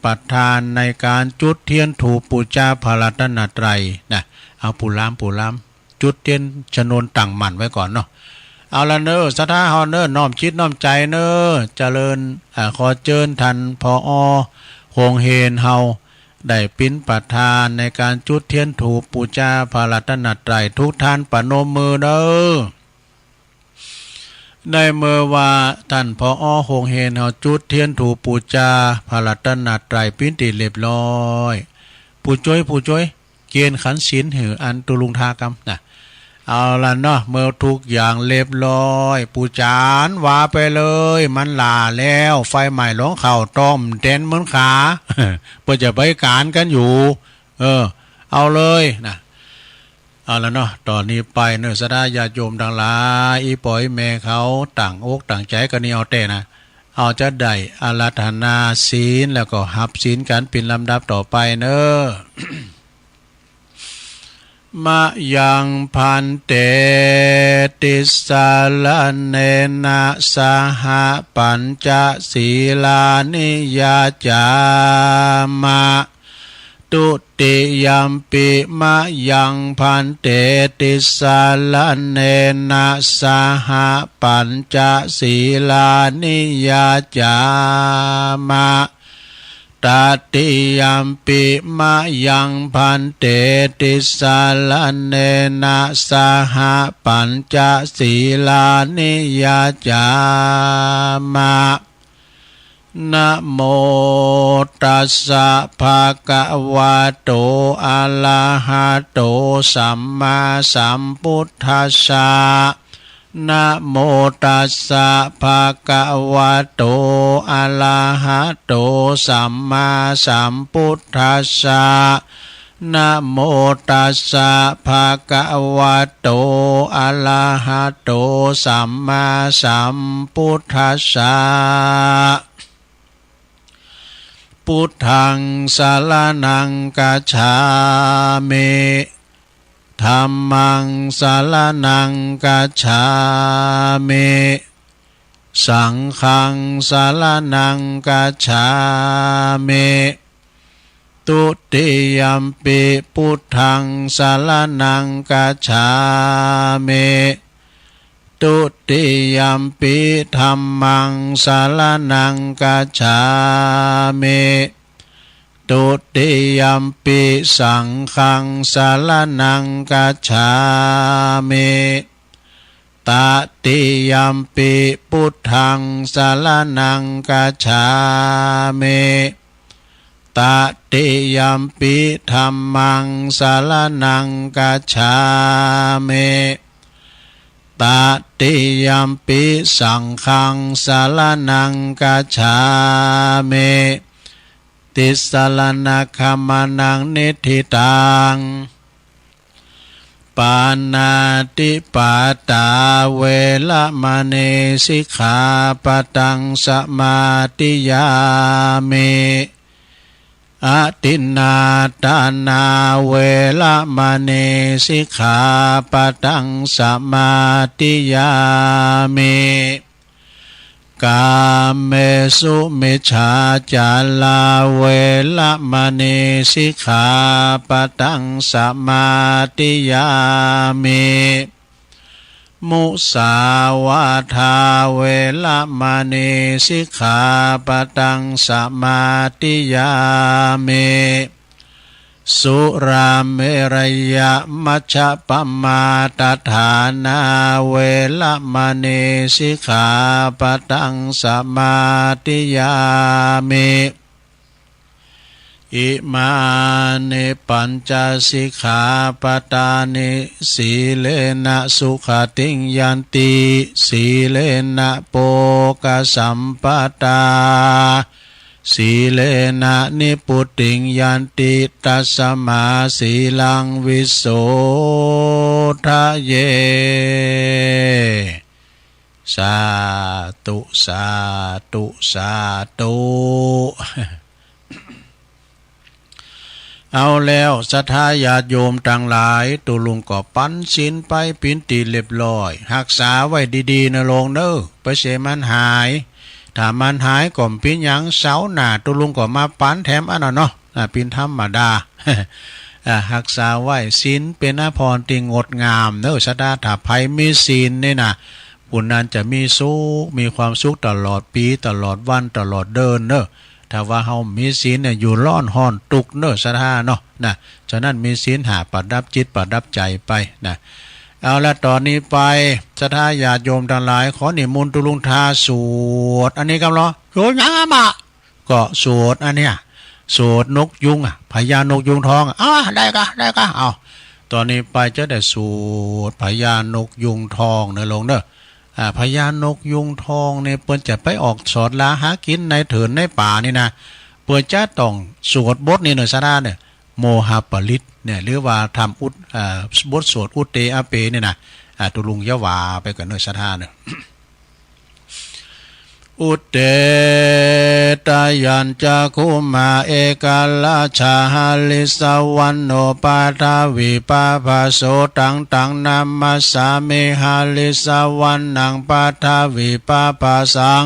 ประธานในการจุดเทียนถูปปูชาพระรัตนตรัยนะเอาปูล้ำจุดเทียนชนวนตั้งมั่นไว้ก่อนเนาะเอาละเนอสถาฮอนเนอน้อมจิตน้อมใจเนอเจริญขอเจิญท่านผอ.คงเฮนเฮาได้เป็นประธานในการจุดเทียนถูปปูชาพระรัตนตรัยทุกท่านประนมมือเด้อในเมื่อว่าท่านผอ.คงเฮนเฮาจุดเทียนถูปปูชาพระรัตนตรัยปิ้นติเรียบร้อยผู้ช่วยเกียนขันศีลหืออันตุลุงทากรรมนะเอาละเนาะเมื่อทุกอย่างเรียบร้อยปูจานว่าไปเลยมันลาแล้วไฟใหม่หลงเข่าต้มเต้นเหมือนขาเพื่อจะไปการกันอยู่เอาเลยนะเอาละเนาะตอนนี้ไปเนื้อสดาญาโยมดังหลายอีปอยแม่เขาต่างอกต่างใจกันนี่เอาแต่นะเอาจะได้อาราธนาศีลแล้วก็หับศีลกันเป็นลำดับต่อไปเนอะมะยังพันเตติสาลเนนะสหปัญจศีลานิยาจามะตุติยัมปิมะยังพันเตติสาลเนนะสหปัญจศีลานิยาจามะตติยัมปิมะยังพันเตติสาลเนนะสหปัญจศีลานิยาจามะนะโมตัสสะภะคะวะโตอะระหะโตสัมมาสัมพุทธัสสะนะโมตัสสะภะคะวะโตอะระหะโตสัมมาสัมพุทธัสสะนะโมตัสสะภะคะวะโตอะระหะโตสัมมาสัมพุทธัสสะพุทธังสรณังคัจฉามิธัมมังสรณังคัจฉามิสังฆังสรณังคัจฉามิตุติยัมปิพุทธังสรณังคัจฉามิตุติยัมปิธัมมังสรณังคัจฉามิตุติยัมปิสังฆังสรณังคัจฉามิตติยัมปิพุทธังสรณังคัจฉามิตติยัมปิธัมมังสรณังคัจฉามิตติยัมปิสังฆังสรณังคัจฉามิติสรณคัมมานังนิธิตังปานาติปาตาเวละมะเนสิกขาปะตังสมาธิยามิอะตินนาทานาเวละมะเนสิกขาปะตังสมาธิยามิกาเมสุมิจฉาจาลาเวละมะเนสิกขาปะตังสมาธิยามิมุสาวาทาเวละมะเนสิกขาปะตังสมาธิยามิสุราเมรยะมัชฌะปมาตฐานาเวละมะเนสิกขาปะตังสมาธิยามิอิมานิปัญจสิกขาปทานิสีเลนะสุขติงยันติสีเลนะโภคสัมปทาสีเลนะนิพุติงยันติตัสสมาสีลังวิโสทะเยสาธุสาธุสาธุเอาแล้วศรัทธาญาติโยมทั้งหลายตุลุงก็ปันศีลไปปินตีเรียบร้อยรักษาไว้ดีๆนะลงเด้อไปเสมันหาย ถ้ามันหายก่อมปิ้นยังเสาหน้าตุลุงก็มาปั้นแถมอันนั้นเนาะปินธรรมดา รักษาไว้ศีลเป็นอภรณ์ที่งดงามเนอะสดาถ้าไผมีศีลนี่นะผู้นั้นจะมีสุขมีความสุขตลอดปีตลอดวันตลอดเดินเนอะถ้าว่าเฮามีศีลเนี่ยอยู่ร้อนห้อนตุกเนอะสดาเนาะนะฉะนั้นมีศีลหาประดับจิตประดับใจไปนะเอาละตอนนี้ไปสดาญาติโยมทั้งหลายขอนิมนต์ตุลุงทาสวดอันนี้ครับเนาะสวดยังอ่ะก็สวดอันเนี้ยสวดนกยุงพญานกยุงทองได้กะเอาตอนนี้ไปจะได้สวดพญานกยุงทองเนอะลงเนอะพญานกยุงทองเนี่ยเปิ้นจะไปออกสอดลาหากินในเถินในป่านี่นะเปิ้นจะต้องสวดบทนี่เนอะสดาเนี่ยโมหปริตเนี่ยหรือว่าทำบทสวดอุตเตอเปเนี่ยนะตุลุงยะวาไปกันเนอะสดาเนี่ยอุเตตายัญจักขุมาเอกาลาชาหาลิสวันโนปาทาวิปาภาโสตังนามัสสามิหาลิสวันนังปาทาวิปาภาสัง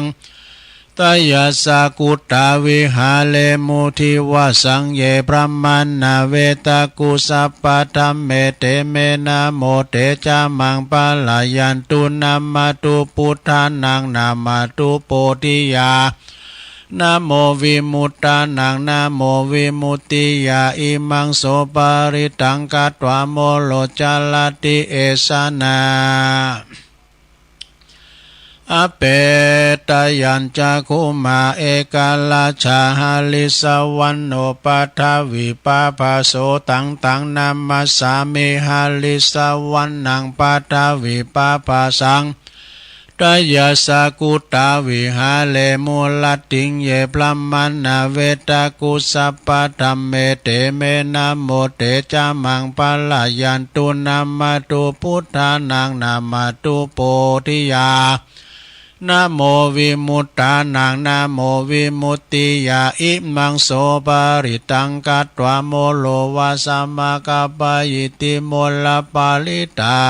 ตยาสากุตาวิหาเลมุทิวาสังเยพระมัณนาเวตากุสัพพะธัมเมเตเมนะโมเตจามังปะลายันตุนามาตุพุทธานังนามาตุโพธิยานะโมวิมุตตานังนะโมวิมุตติยาอิมังโสปาริตังกัตวะโมโลจาลติเอสนาอเปตยัญจักขุมาเอกาลาชาหาลิสวันโนปัทวิปาภาโสตังนามัสสามิหาลิสวันนังปัทวิปาภาสังตยาสากุตาวิหาเลมุลติงเยพระมัณนาเวตากุสัพพะธัมเมเตเมนะโมเตจามังปะลายันตุนามาตุพุทธานังนามาตุโพธิยานะโมวิมุตตานังนะโมวิมุตติยาอิมังโสปาริตังกัตวะโมโลวาสัมมากัปปะยิติโมลปาลิตั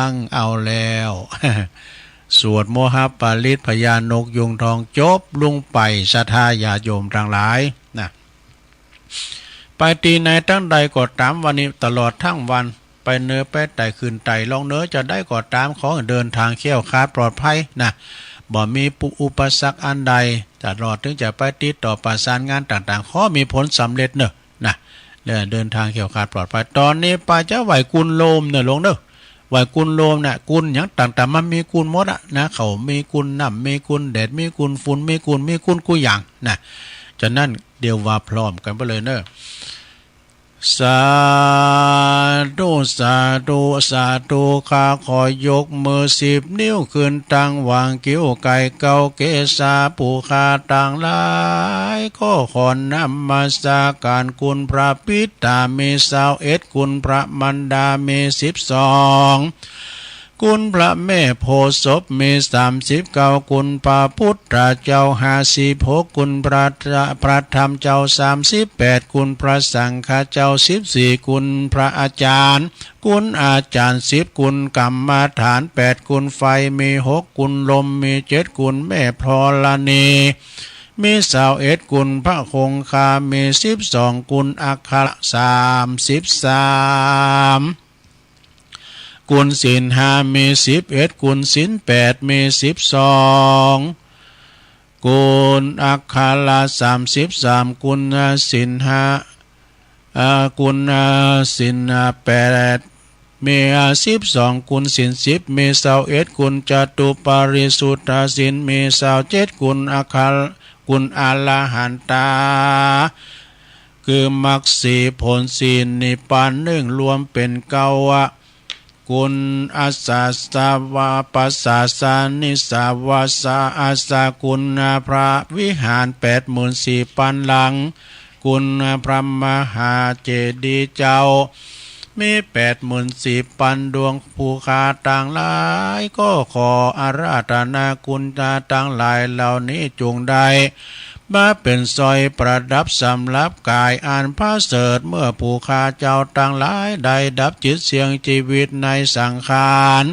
งเอาแล้ว สวดโมหปาลิตพญานกยุงทองจบลุงไปศรัทธาญาโยมทั้งหลายนะไปตีในตั้งใดก็ตามวันนี้ตลอดทั้งวันไปเนื้อไปไต่คืนไต่ลองเนื้อจะได้ก็ตามของเดินทางเขี้ยวคาดปลอดภัยนะบ่มีอุปสรรคอันใดจะรอดถึงจะไปติดต่อประสานงานต่างๆขอมีผลสำเร็จเนอะนะเดินทางเขี้ยวคาดปลอดภัยตอนนี้ไปจะไหวกุลโลมเนอะลงเนอะไหวกุลโลมเนี่ยกุลอย่างต่างๆมันมีกุลหมดอะนะเขามีกุลน้ำมีกุลแดดมีกุลฝุ่นมีกุลกูอย่างนะฉะนั้นเดี๋ยวว่าพร้อมกันไปเลยเนอะสาธุสาธุสาธุข้าขอยกมือ10 นิ้วขึ้นตั้งวางกิ้วไก่เก่าเกษาปูคาต่างหลายก็ขอนำมาสาการคุณพระปิตามี21คุณพระมันดามี12คุณพระแม่โพธิ์ศพมี39คุณพระพุทธเจ้า56คุณพระธรรมเจ้า38คุณพระสังฆเจ้า14คุณพระอาจารย์คุณอาจารย์10คุณกรรมฐาน8คุณไฟมี6คุณลมมี7คุณแม่พรณีมี21กุลพระคงคามี12กุลอัคระ33กุลศีล5มี11กุลศีล8มี12กุลอัคระ33กุลศีล5กุลศีล8มี12กุลศีล10มี21กุลจตุปาริสุทธศีลมี27กุลอัคระกุลอรหันตาคือมรรค4ผล4นิพพาน1รวมเป็น9กุลอาสาสาวาปัสสาสานิสาวาสาอาสากุลพระวิหาร84,000 หลังกุลพระมหาเจดีย์เจ้ามี84,000 ดวงภูคาต่างหลายก็ขออาราธนาคุณต่างหลายเหล่านี้จงได้มาเป็นสอยประดับสำหรับกายอันพระเสริฐเมื่อภูคาเจ้าต่างหลายได้ดับจิตเสียงชีวิตในสังขาร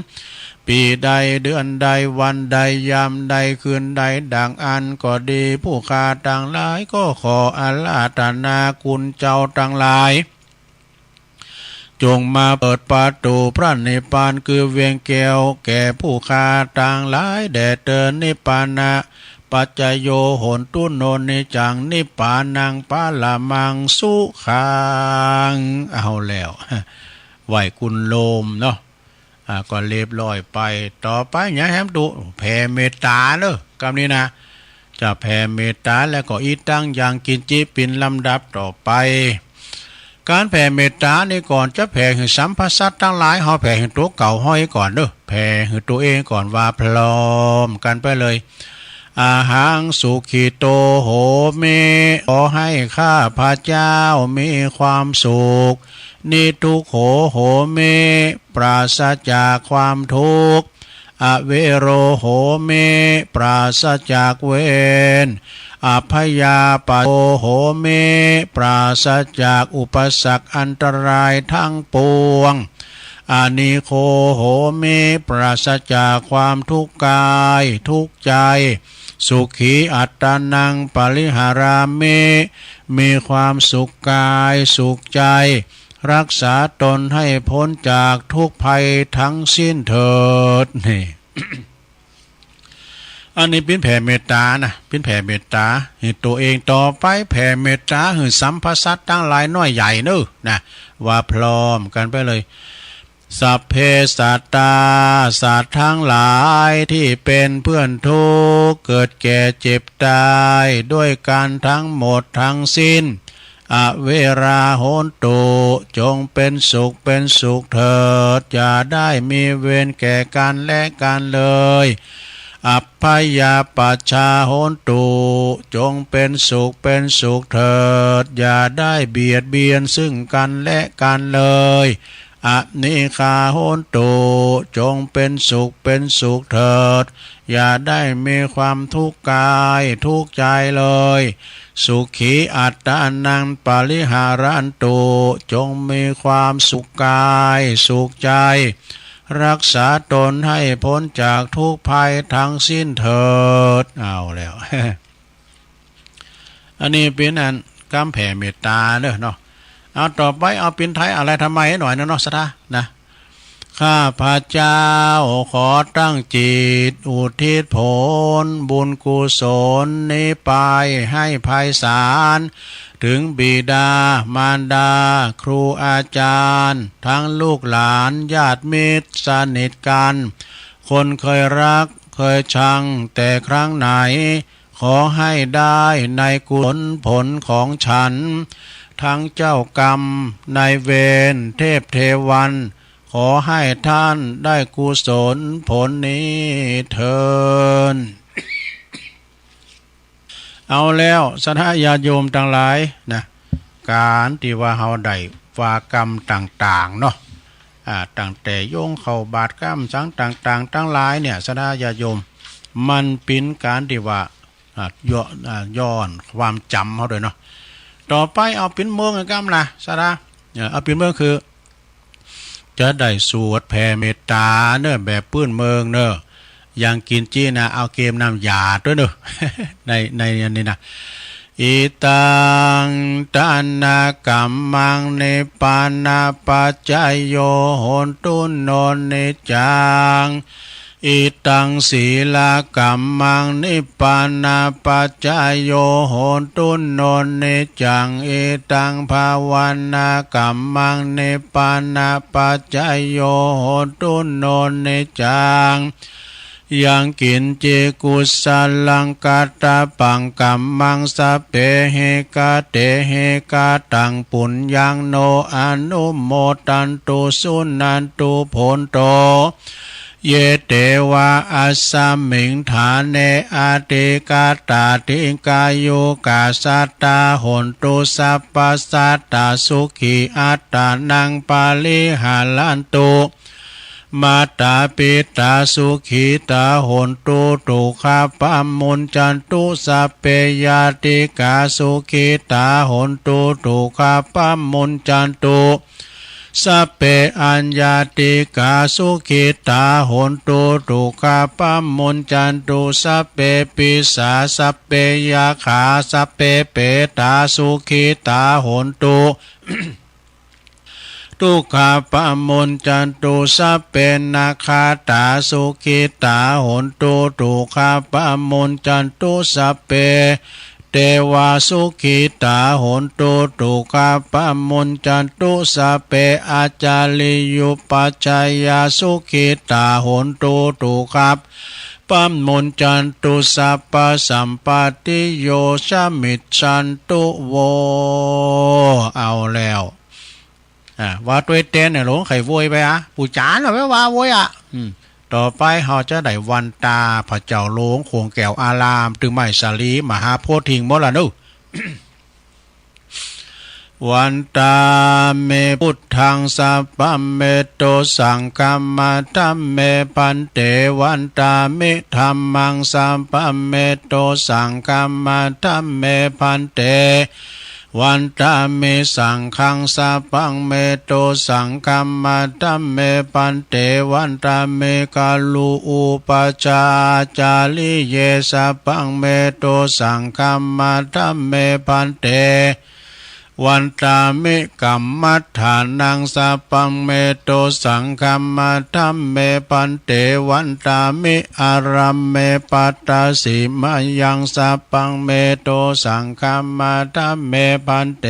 ปีใดเดือนใดวันใดยามใดคืนใดดังอันก็ดีผู้ข้าต่างหลายก็ขออาราธนาคุณเจ้าต่างหลายจงมาเปิดประตูพระนิพพานคือเวียงแก้วแก่ผู้ข้าต่างหลายแด่เดินนิพพานะปัจจโยโหนตุโนนิจังนิพพานังปาลามังสุขังเอาแล้วไหวคุณโลมเนาะก็เรียบร้อยไปต่อไปเนี่ยแฮมตุแผ่เมตตาเนอะคำนี้นะจะแผ่เมตตาแล้วก็อีตั้งอย่างกินจิปินลำดับต่อไปการแผ่เมตตานี่ก่อนจะแผ่ให้สัมภสัตทั้งหลายเฮาแผ่ให้ตัวเก่าห้อยก่อนเด้อแผ่ให้ตัวเองก่อนว่าพร้อมกันไปเลยอาหังสุขิโตโหเมขอให้ข้าพระเจ้ามีความสุขนิทุกโหโหเมปราศจากความทุกข์อเวโรโหเมปราศจากเวรอภยาปโตโหเมปราศจากอุปสรรคอันตรายทั้งปวงอานิโคโหเมปราศจากความทุกข์กายทุกข์ใจสุขีอัตตานังปริหาราเมมีความสุขกายสุขใจรักษาตนให้พ้นจากทุกภัยทั้งสิ้นเถิดนี่ อันนี้เป็นแผ่เมตตานะเป็นแผ่เมตตาให้ตัวเองต่อไปแผ่เมตตาให้สัมภสัตทั้งหลายน้อยใหญ่เนอะนะว่าพร้อมกันไปเลยสัพเพสัตตาสัตว์ทั้งหลายที่เป็นเพื่อนทุกข์เกิดแก่เจ็บตายด้วยกันทั้งหมดทั้งสิ้นอเวราโหนตุจงเป็นสุขเป็นสุขเถิดอย่าได้มีเวรแก่กันและกันเลยอัพพยาปัชชาโหนตุจงเป็นสุขเป็นสุขเถิดอย่าได้เบียดเบียนซึ่งกันและกันเลยอนิคาโหนตุจงเป็นสุขเป็นสุขเถิดอย่าได้มีความทุกข์กายทุกข์ใจเลยสุขีอัตตานังปริหารันตุจงมีความสุขกายสุขใจรักษาตนให้พ้นจากทุกภัยทั้งสิ้นเถิดเอาแล้ว อันนี้เป็นอันกำแผ่เมตตาเด้อเนาะเอาต่อไปเอาเป็นไทยอะไรทำไมหน่อยนะเนาะสตานะข้าพระเจ้าขอตั้งจิตอุทิศผลบุญกุศลนี้ไปให้ไพศาลถึงบิดามารดาครูอาจารย์ทั้งลูกหลานญาติมิตรสนิทกันคนเคยรักเคยชังแต่ครั้งไหนขอให้ได้ในกุศลผลของฉันทั้งเจ้ากรรมนายเวรเทพเทวันขอให้ท่านได้กุศลผลนี้เถิด เอาแล้วสัทธาญาโยมทั้งหลายนะการที่ว่าเฮาได้วากรรมต่างๆเนาะตั้งแต่โยงเข้าบาตรกรรมสังต่างๆทั้งหลายเนี่ยสัทธาญาโยมมันเป็นการที่ว่าย้อนความจำเขาด้วยเนาะต่อไปเอาเป็นเมืองกรรมนะสัทธาเอาเป็นเมืองคือจะได้สวดแผ่เมตตาเนอะแบบปื้นเมืองเนอะอย่างกินจีนะเอาเกมน้ำยาด้วยเนอะ ในอันนี้นะอิตังตานากัมมังเนปานาปัจจโยโหนตุนโนเนจังอิตังศีลากัมมังนิปานาปัจจโยโหนตุนโนเนจังอิตังภาวนากัมมังนิปานาปัจจโยโหนตุนโนเนจังยังกินเจกุสลังกาตาปังกัมมังสเปเฮกาเตเฮกาตังปุญญังโนอนุโมตันตุสุนันตุโพนโตเยเตวะอัสสมิงฐานเนอาติกาตาติกายุกาสัตตาหนตุสัพพสัตตาสุขีอัตตานังปาลิหาลันตุมาตาปิตาสุขีตาหนตุตุขาปัมมุนจันตุสัพเพยาติกาสุขีตาหนตุตุขาปัมมุนจันตุ สัพเพอัญญาติกาสุขิตาโหนตุทุกขาปัมมุญจันตุสัพเพปิสาสัพเพยาขาสัพเพเปตาสุขิตาโหนตุทุกขาปัมมุญจันตุสัพเพนาคาตาสุขิตาโหนตุทุกขาปัมมุญจันตุสัพเพเทวาสุขิตาโหนตุทุกขาปัมมุญจันตุสัพเพอาจาริยุปัจจายาสุขิตาโหนตุทุกขาปัมมุญจันตุสัพพสัมปติโยชมิจฉันตุโวเอาแล้วว่าตัวเต้นเนี่ยหลวงไข่โวยไปปู่จานเหรอไม่ว่าโวยต่อไปเราจะได้วันตาพระเจ้าหลวงโขงแก้วอารามตึงไม้สาลีมหาโพธิทิงหมดละนู้ วันตาเมพุทธังสัพพเมโตสังฆัมมะธัมเมปันเตวันตามิธัมมังสัพพเมโตสังฆัมมะธัมเมปันเตวันตามิสังฆังสัพพังเมโตสังฆัมมะธัมเมปันเตวันตามิกาลูอุปจาจาริเยสัพพังเมโตสังฆัมมะธัมเมปันเตวันตามิกัมมัฏฐานังสัพพังเมโตสังฆัมมะธัมเมปันเตวันตามิอารัมเมปัตตสิมายังสัพพังเมโตสังฆัมมะธัมเมปันเต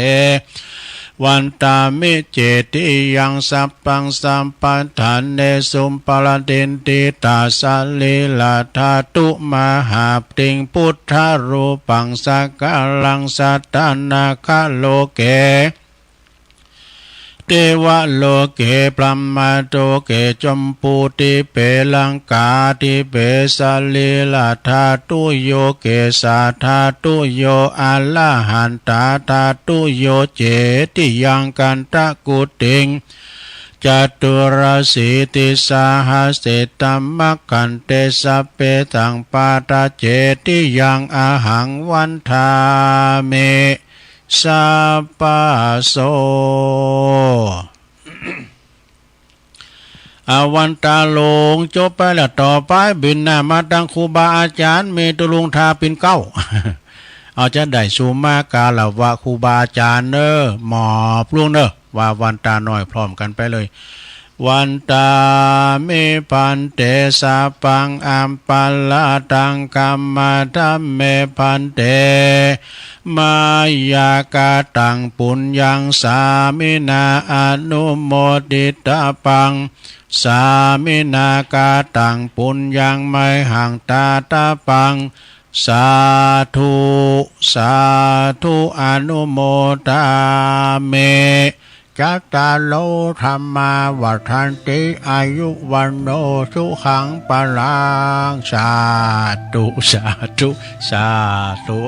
วันตามิเจติยังสัพพังสัมปัฏฐานเนสุมปลเดนติตาสลิลาธาตุมหาติงพุทธรูปังสักกังสัตตนาคโลเกเทวโลเกปรัมมาโตเกจมปูติเปลังกาติเปสลิลาธาตุโยเกสาธาตุโยอัลลหันตาธาตุโยเจติยังกันตะกุติงจตุรสีติสาหัสติตัมมะกันเตสัพเพตังปาตาเจติยังอาหังวันทาเมสัพพโสอาวันตาลงจบไปแล้วต่อไปบินหน้ามาดังครูบาอาจารย์เมตุลุงทาปินเก้า เอาจะได้สูมากาลวะครูบาอาจารย์เนอหมอปลุงเนอว่าวันตาหน่อยพร้อมกันไปเลยวันตามิปันเตสาปังอัมปัลลาตังกัมมาธัมเมปันเตมายากาตังปุญญังสามินาอนุโมดิตาปังสามินากาตังปุญญังไมหังตาตาปังสาธุสาธุอนุโมทาเมจัตตาโลธรรมาวัฏันติอายุวันโนสุขังปลังสาธุสาธุสาธุ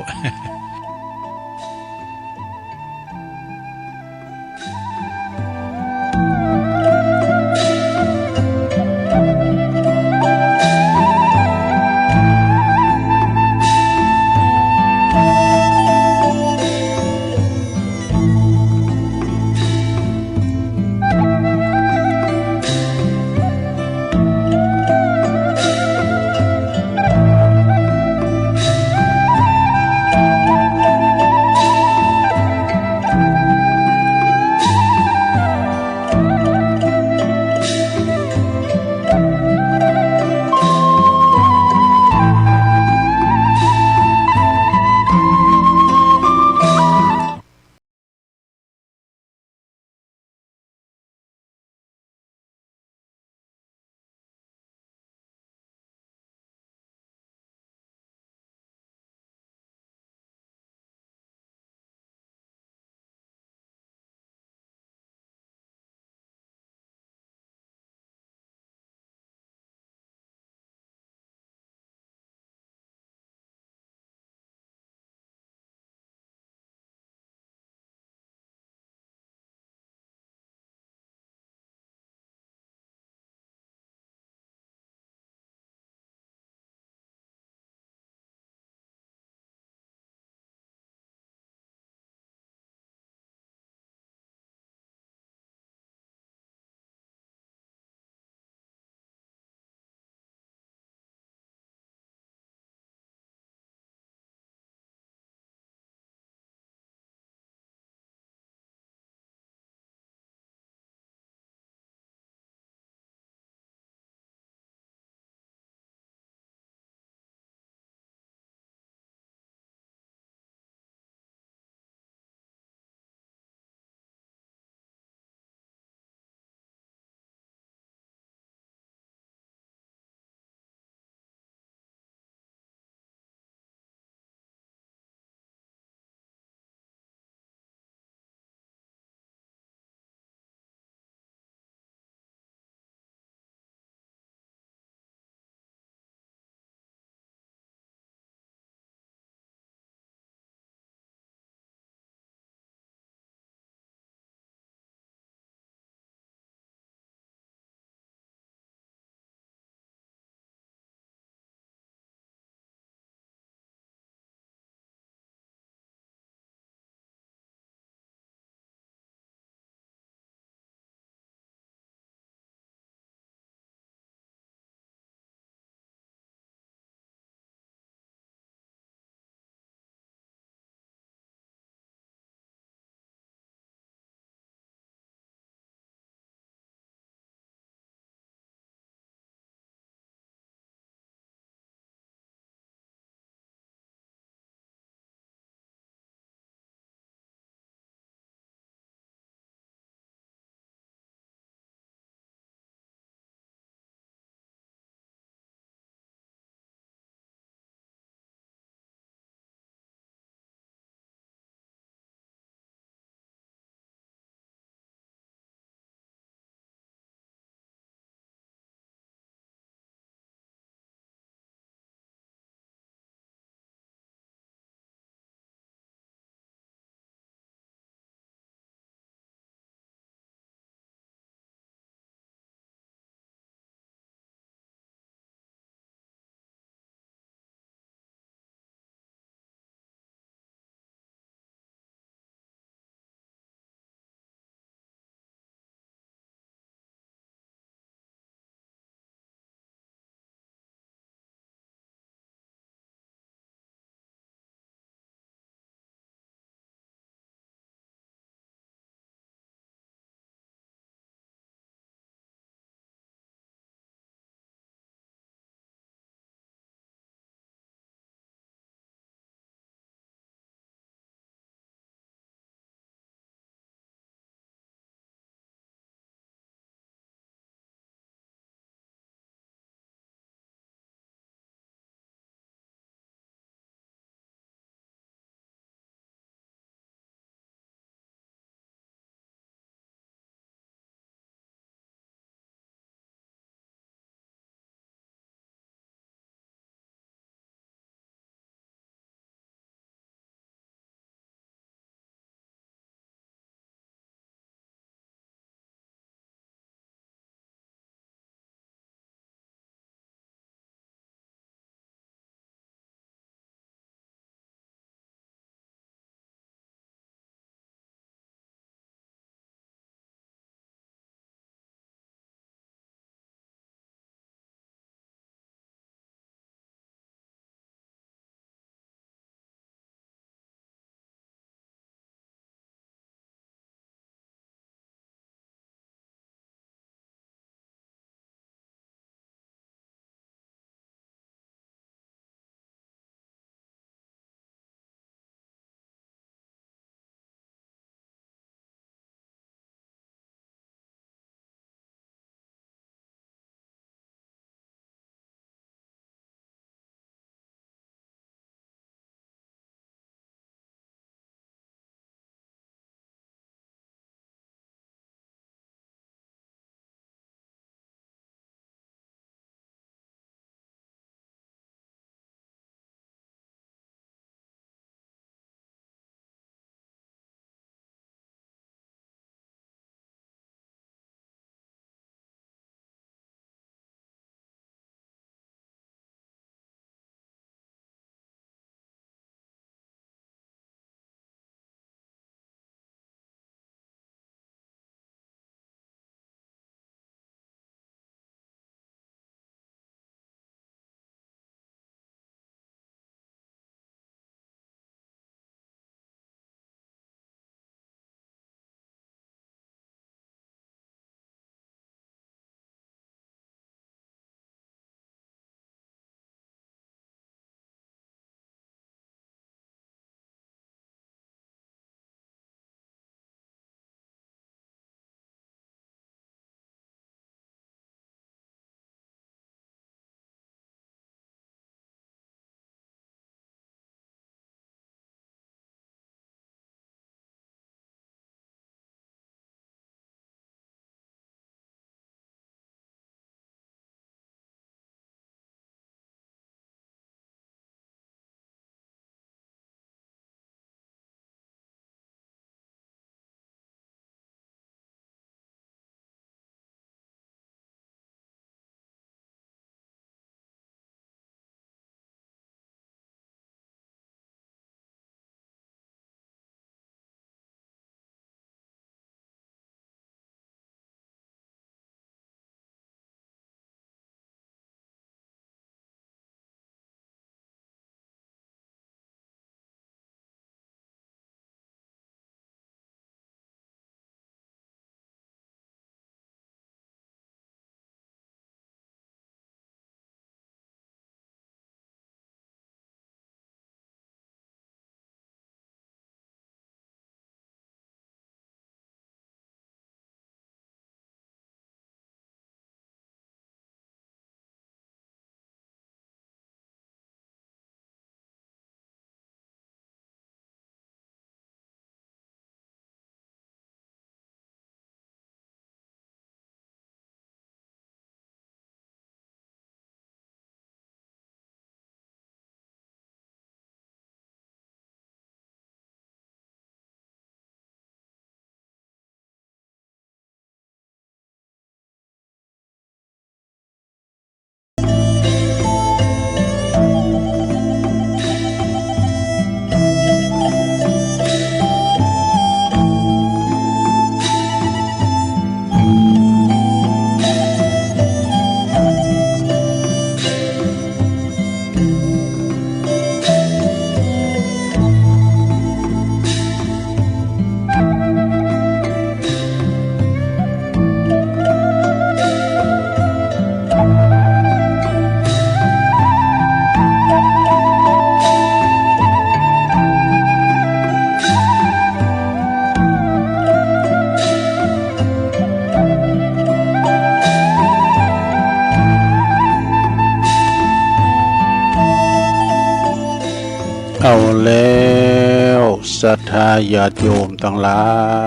ธาญาติโยมทั้งหลา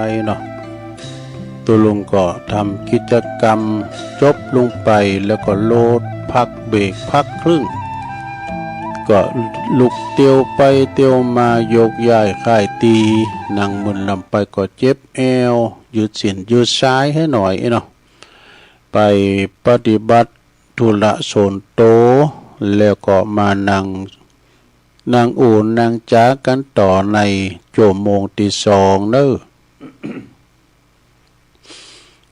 ยเนาะตัวลุงก็ทำกิจกรรมจบลงไปแล้วก็โลดพักเบรกพักครึ่งก็ลุกเตียวไปเตียวมายกย้ายค่ายตีนั่งมึนลำไปก็เจ็บเอวยืดเส้นยืดสายให้หน่อยเนาะไปปฏิบัติธุระโสนโตแล้วก็มานั่งอู่นั่งจ้ากันต่อในโมงที่สองเนอะ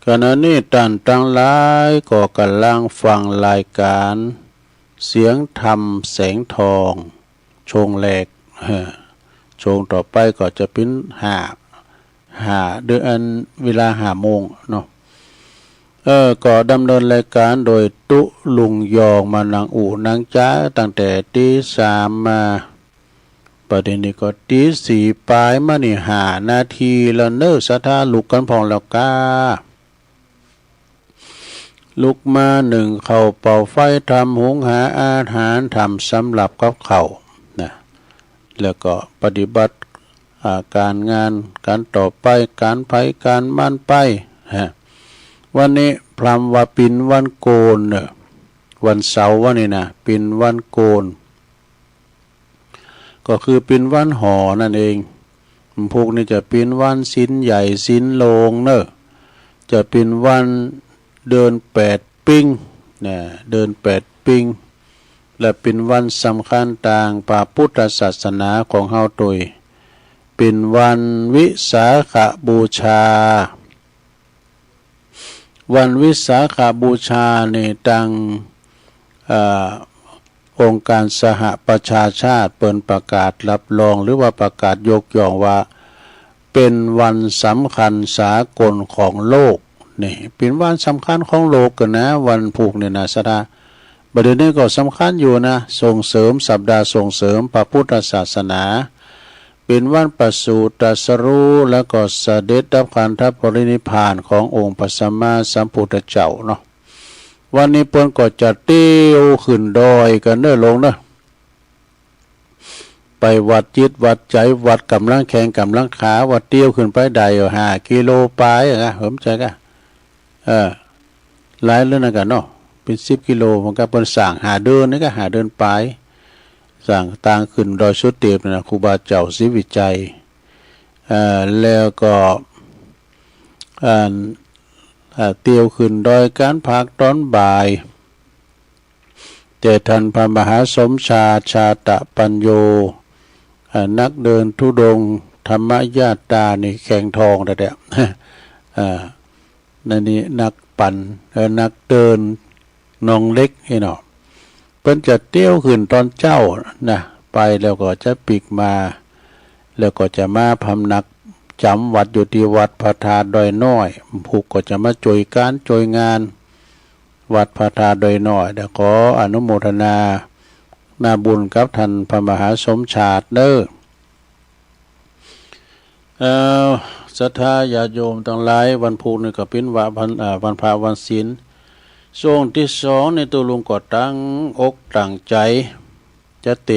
ขณะนี้ท่านทั้งหลายก็กำลังฟังรายการเสียงธรรมแสงทองชงแรกชงต่อไปก็จะเป็นห้าเดือนเวลา5 โมงเนาะก็ดำเนินรายการโดยตุลุงยองมานังอู่นางจ้าตั้งแต่ตี3มาประเด็นนี้ก็ตี4ปลายมานี่5 นาทีแล้วเนอะสถาลุกกันพองแล้วก้าลุกมา1เข้าเป่าไฟทำหุงหาอาหารทำสำหรับกับเขานะแล้วก็ปฏิบัติการงานการต่อไปการไผการมั่นไปวันนี้พรำว่าปินวันโกนเนอะวันเสาร์วันนี้นะปินวันโกนก็คือปินวันหอนั่นเองพวกนี้จะปินวันศีลใหญ่ศีลโลงเนอะจะปินวันเดิน8 ปิ้งนะเดิน8 ปิ้งและเป็นวันสำคัญต่างพระพุทธศาสนาของเฮาโดยเป็นวันวิสาขบูชาวันวิสาขบูชาในตังองค์การสหประชาชาติเปิดประกาศรับรองหรือว่าประกาศยกย่องว่าเป็นวันสำคัญสากลของโลกนี่เป็นวันสำคัญของโลกกันนะวันผูกเนี่ยนะสดาประเด็นนี้ก็สำคัญอยู่นะส่งเสริมสัปดาห์ส่งเสริมพระพุทธศาสนาเป็นวันประสูติตรัสรู้แล้วก็เสด็จดับขันธปรินิพพานขององค์พระสัมมาสัมพุทธเจ้าเนาะวันนี้เปิ้นก็จะเตี้ยวขึ้นดอยกันเด้อลงเนาะไปวัดจิตวัดใจวัดกำลังแข้งกำลังขาวัดเตี้ยวขึ้นไปได้5 กิโลปลายอะเหิมใจกะหลายเรื่องนะกันเนาะเป็น10 กิโลมันก็เปิ้นสั่งหาเดินนี่ก็หาเดินปลายสั่งต่างขึ้นดอยสุเทพนะครูบาเจ้าศรีวิจัยแล้วก็เตียวขึ้นดอยการพักตอนบ่ายแต่ท่านพระมหาสมชาชาตะปัญโยนักเดินธุดงค์ธรรมญาตานี่แข่งทองแต่เดียวนั่นนี่นักปั่นนักเดินนองเล็กให้หนอเพิ่นจะเตี้ยวขึ้นตอนเจ้านะไปแล้วก็จะปีกมาแล้วก็จะมาพำนักจำวัดอยู่ที่วัดพระธาตุดอยน้อยผูกก็จะมาจ่วยการจ่วยงานวัดพระธาตุดอยน้อยเดี๋ยวขออนุโมทนาบุญกับท่านพระมหาสมชาติเด้อศรัทธาญาติโยมทั้งหลายวันพุธนี่ก็เป็นวันพระวันศีลช่วงที่2ในตัวลุงก็ตั้งอกตั้งใจจะเต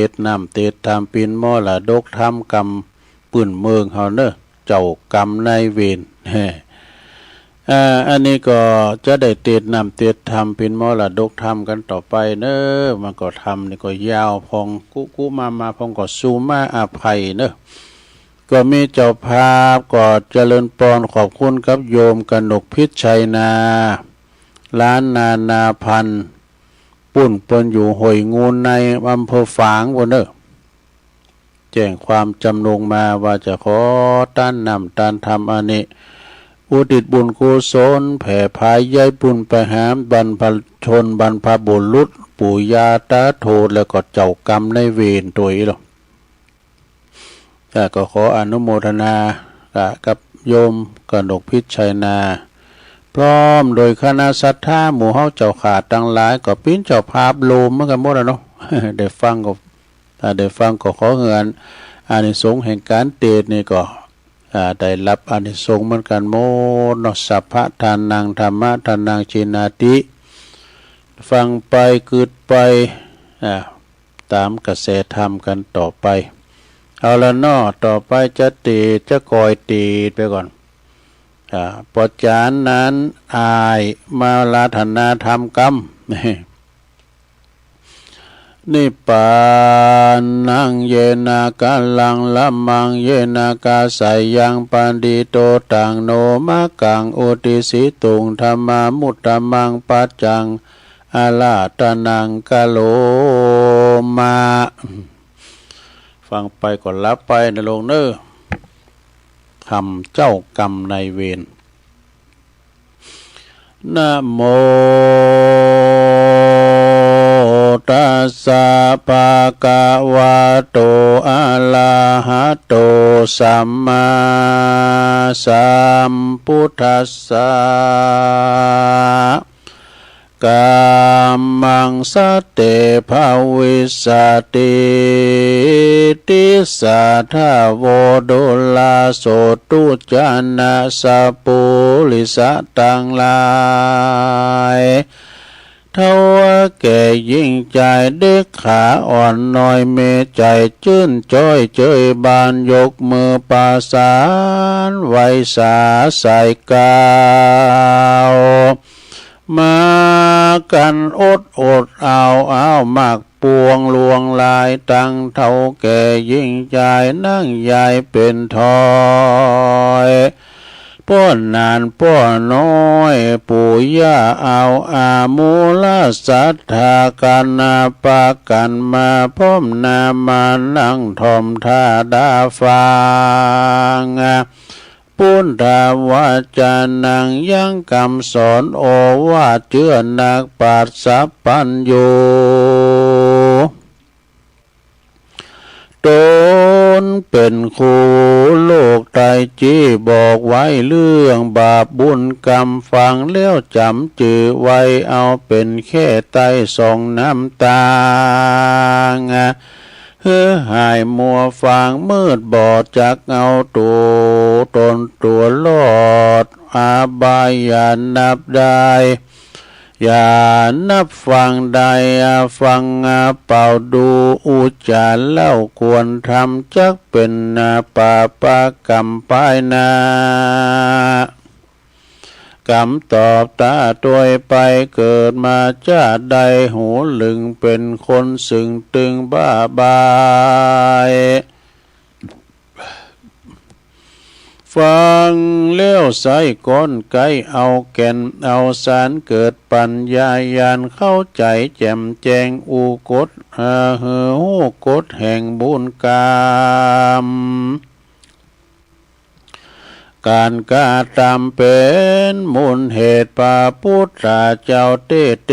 ดน้ำเตดทำปินมรดกทำกรรมปืนเมืองเฮาเนอะเจ้ากรรมนายเวรอันนี้ก็จะได้เตดน้ำเตดทำเป็นมรดกทำกันต่อไปเนอะมันก็ทำนี่ก็ยาวพองกุมาพองก็สูมาอภัยเนอะก็มีเจ้าภาพก็เจริญปอนขอบคุณกับโยมกนกพิชัยนาล้านนาพันปุ่นปนอยู่หอยงูในอำเภอฝางวันเนอะแจ้งความจำนงมาว่าจะขอต้านนำต้านทำอันนี้อุทิศบุญกุศลแผ่พายย้ายบุญไปหาบรรพชนบรรพบุรุษปู่ย่าตาโทแล้วก็เจ้ากรรมในเวรตัวอีหรอกก็ขออนุโมทนากับโยมกนกพิชัยนาพร้อมโดยคณะศรัทธาหมู่เฮาเจ้าขาดทั้งหลายก็ปิ้นเจ้าภาพโลมเหมือนกันหมดแล้วเนาะ ได้ฟังก็ขอเฮือนอานิสงส์แห่งการเตดนี่ก็ได้รับอานิสงส์เหมือนกันโมนสัพพะทานังธรรมะทานังชินาติฟังไปกึดไปตามกระแสธรรมกันต่อไป เอาละนอต่อไปจะตีจะกอยตีไปก่อนปอจานนั้นอายมาลาธนาธรรมกรรมนิปปานังเยนากาลังละมังเยนากาสายังปันดิโตตังโนมะกังอุติสิตุงธรรมามุตตมังปัจจังอาลาตนังกะโลมาฟังไปก่อนรับไปในโลงเนอคำเจ้ากรรมนายเวรนะโมตัสสะภะคะวะโตอะระหะโตสัมมาสัมพุทธัสสะกัมมังสเตภาวิสติติสัทธาโวโดลาโสตุจานะสัพปุริสตังหลายเท่าแก่ยิ่งใจเด็กขาอ่อนน้อยเมใจชื่นจ้อยเจยบานยกมือปาสานไว้สาใส่กาวมากันอดเอามากปวงลวงลายตั้งเท่าแก่ยิ่งใจนั่งใหญ่เป็นทอยป้อนนานป้อนน้อยปู่ย่าเอาอามูลสัทธากันนาปากันมาพ้อมนามานั่งทอมท่าดาฟังปุณธาวาจานังยังคำสอนโอวาทเจือนักปราชญ์สัพพัญญูตนเป็นครูโลกไตรจีบอกไว้เรื่องบาปบุญกรรมฟังแล้วจำจือไว้เอาเป็นแค่ไตส่องน้ำตาหายมัวฟางมืดบอดจักเอาตัวตนตัวลอดอาบายอย่านับได้อย่านับฟังได้ฟังเป่าดูอุจจาระเล่าควรทำจักเป็นปาปกรรมปายนากรรมตอบตาตัวไปเกิดมาชาติใดหูลึงเป็นคนสึงตึงบ้าบายฟังเลี้ยวใส่ก้นไกเอาแก่นเอาสารเกิดปัญญายานเข้าใจแจ่มแจงอุกฎหูกฎแห่งบุญกรรมการกาตามเป็นมูลเหตุพระพุทธเจ้าเต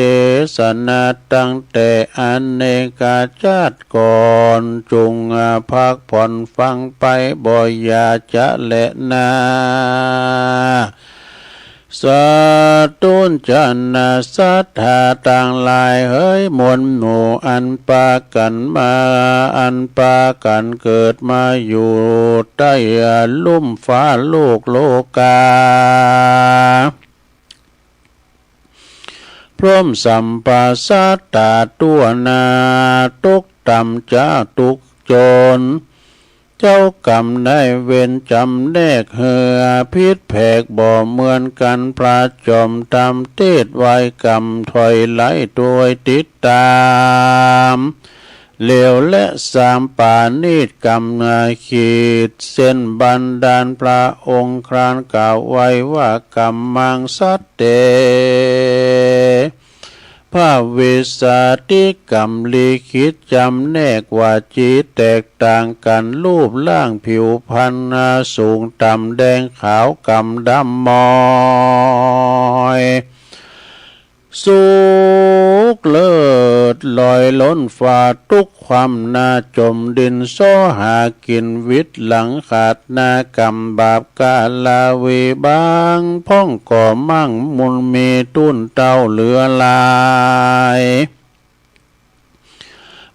สนาตั้งแต่อเนกาชาติก่อนจุงพักผ่อนฟังไปบ่อยาจะและนาสาตุนจันนาสัทธาต่างหลายเฮ้ยมวลหมู่อันปากันมาอันปากันเกิดมาอยู่ใต้ลุ่มฟ้าโลกโลกาพร้อมสัมปาสัตตาตัวนาตุกต่ำจ้าตุกโจรเจ้ากรรมได้เวรจำแนกเหือพิษแผกบ่เหมือนกันพระจอมตามเทศไว้กรรมถอยไหลตัวติดตามเลวและสามป่านิดกรรมขีดเส้นบันดาลพระองค์ครานกล่าวไว้ว่ากรรมมังสัตเตพระวิสาติกรรมลิขิตจำแนกว่าจิตแตกต่างกันรูปร่างผิวพรรณสูงต่ำแดงขาวกรรมดำมอยสุขเลิศลอยล้นฟ้าทุกความนาจมดินโซหากินวิตหลังขาดนากรรมบาปกาลาวีบางพ่องก่อมั่งมุนมีตุ้นเต้าเหลือลาย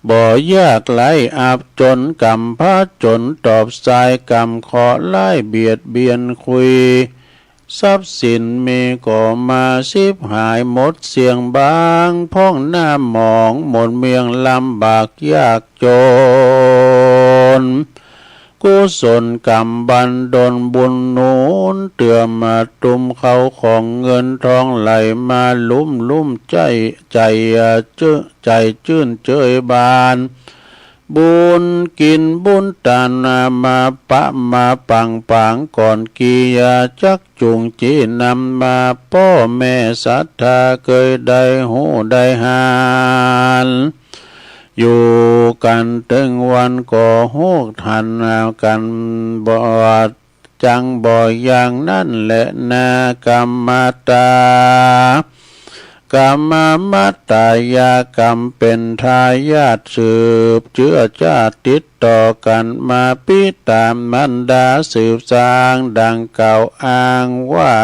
บ่ยากไหลอาบจนกรรมพระจนตอบสายกรรมขอไล่เบียดเบียนคุยทรัพย์สินมีก็มาสิบหายหมดเสียงบางพ้องหน้าหมองหมดเมียงลำบากยากจน กุศลกรรมบันดลบุญหนุนเตือมาตุมเขาของเงินทองไหลมาลุ่มใจใจชื่นเจยบานบุญกินบุญตานามาปะมาปังก่อนกียาจักจุงจีนำมาพ่อแม่ศรัทธาเคยได้หูได้หานอยู่กันถึงวันก่อหูทันกันบ่จังบ่อย่างนั่นแหละนากรรมตากรรมมัตตายากรรมเป็นทายาทสืบเชื้อชาติติดต่อกันมาปิตามมันดาสืบสร้างดังเก่าอ้างว่า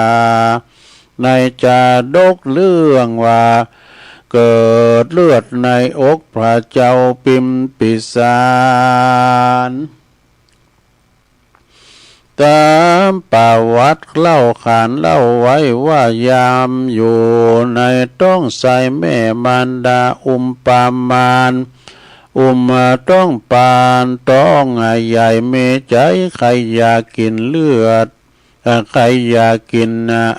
ในจาดกเรื่องว่าเกิดเลือดในอกพระเจ้าพิมพิสารตามประวัติเล่าขานเล่าไว้ว่ายามอยู่ในต้องใส่แม่มารดาปามานต้องปานต้องใหญ่เมใจใครอยากกินเลือดใครอยากกิน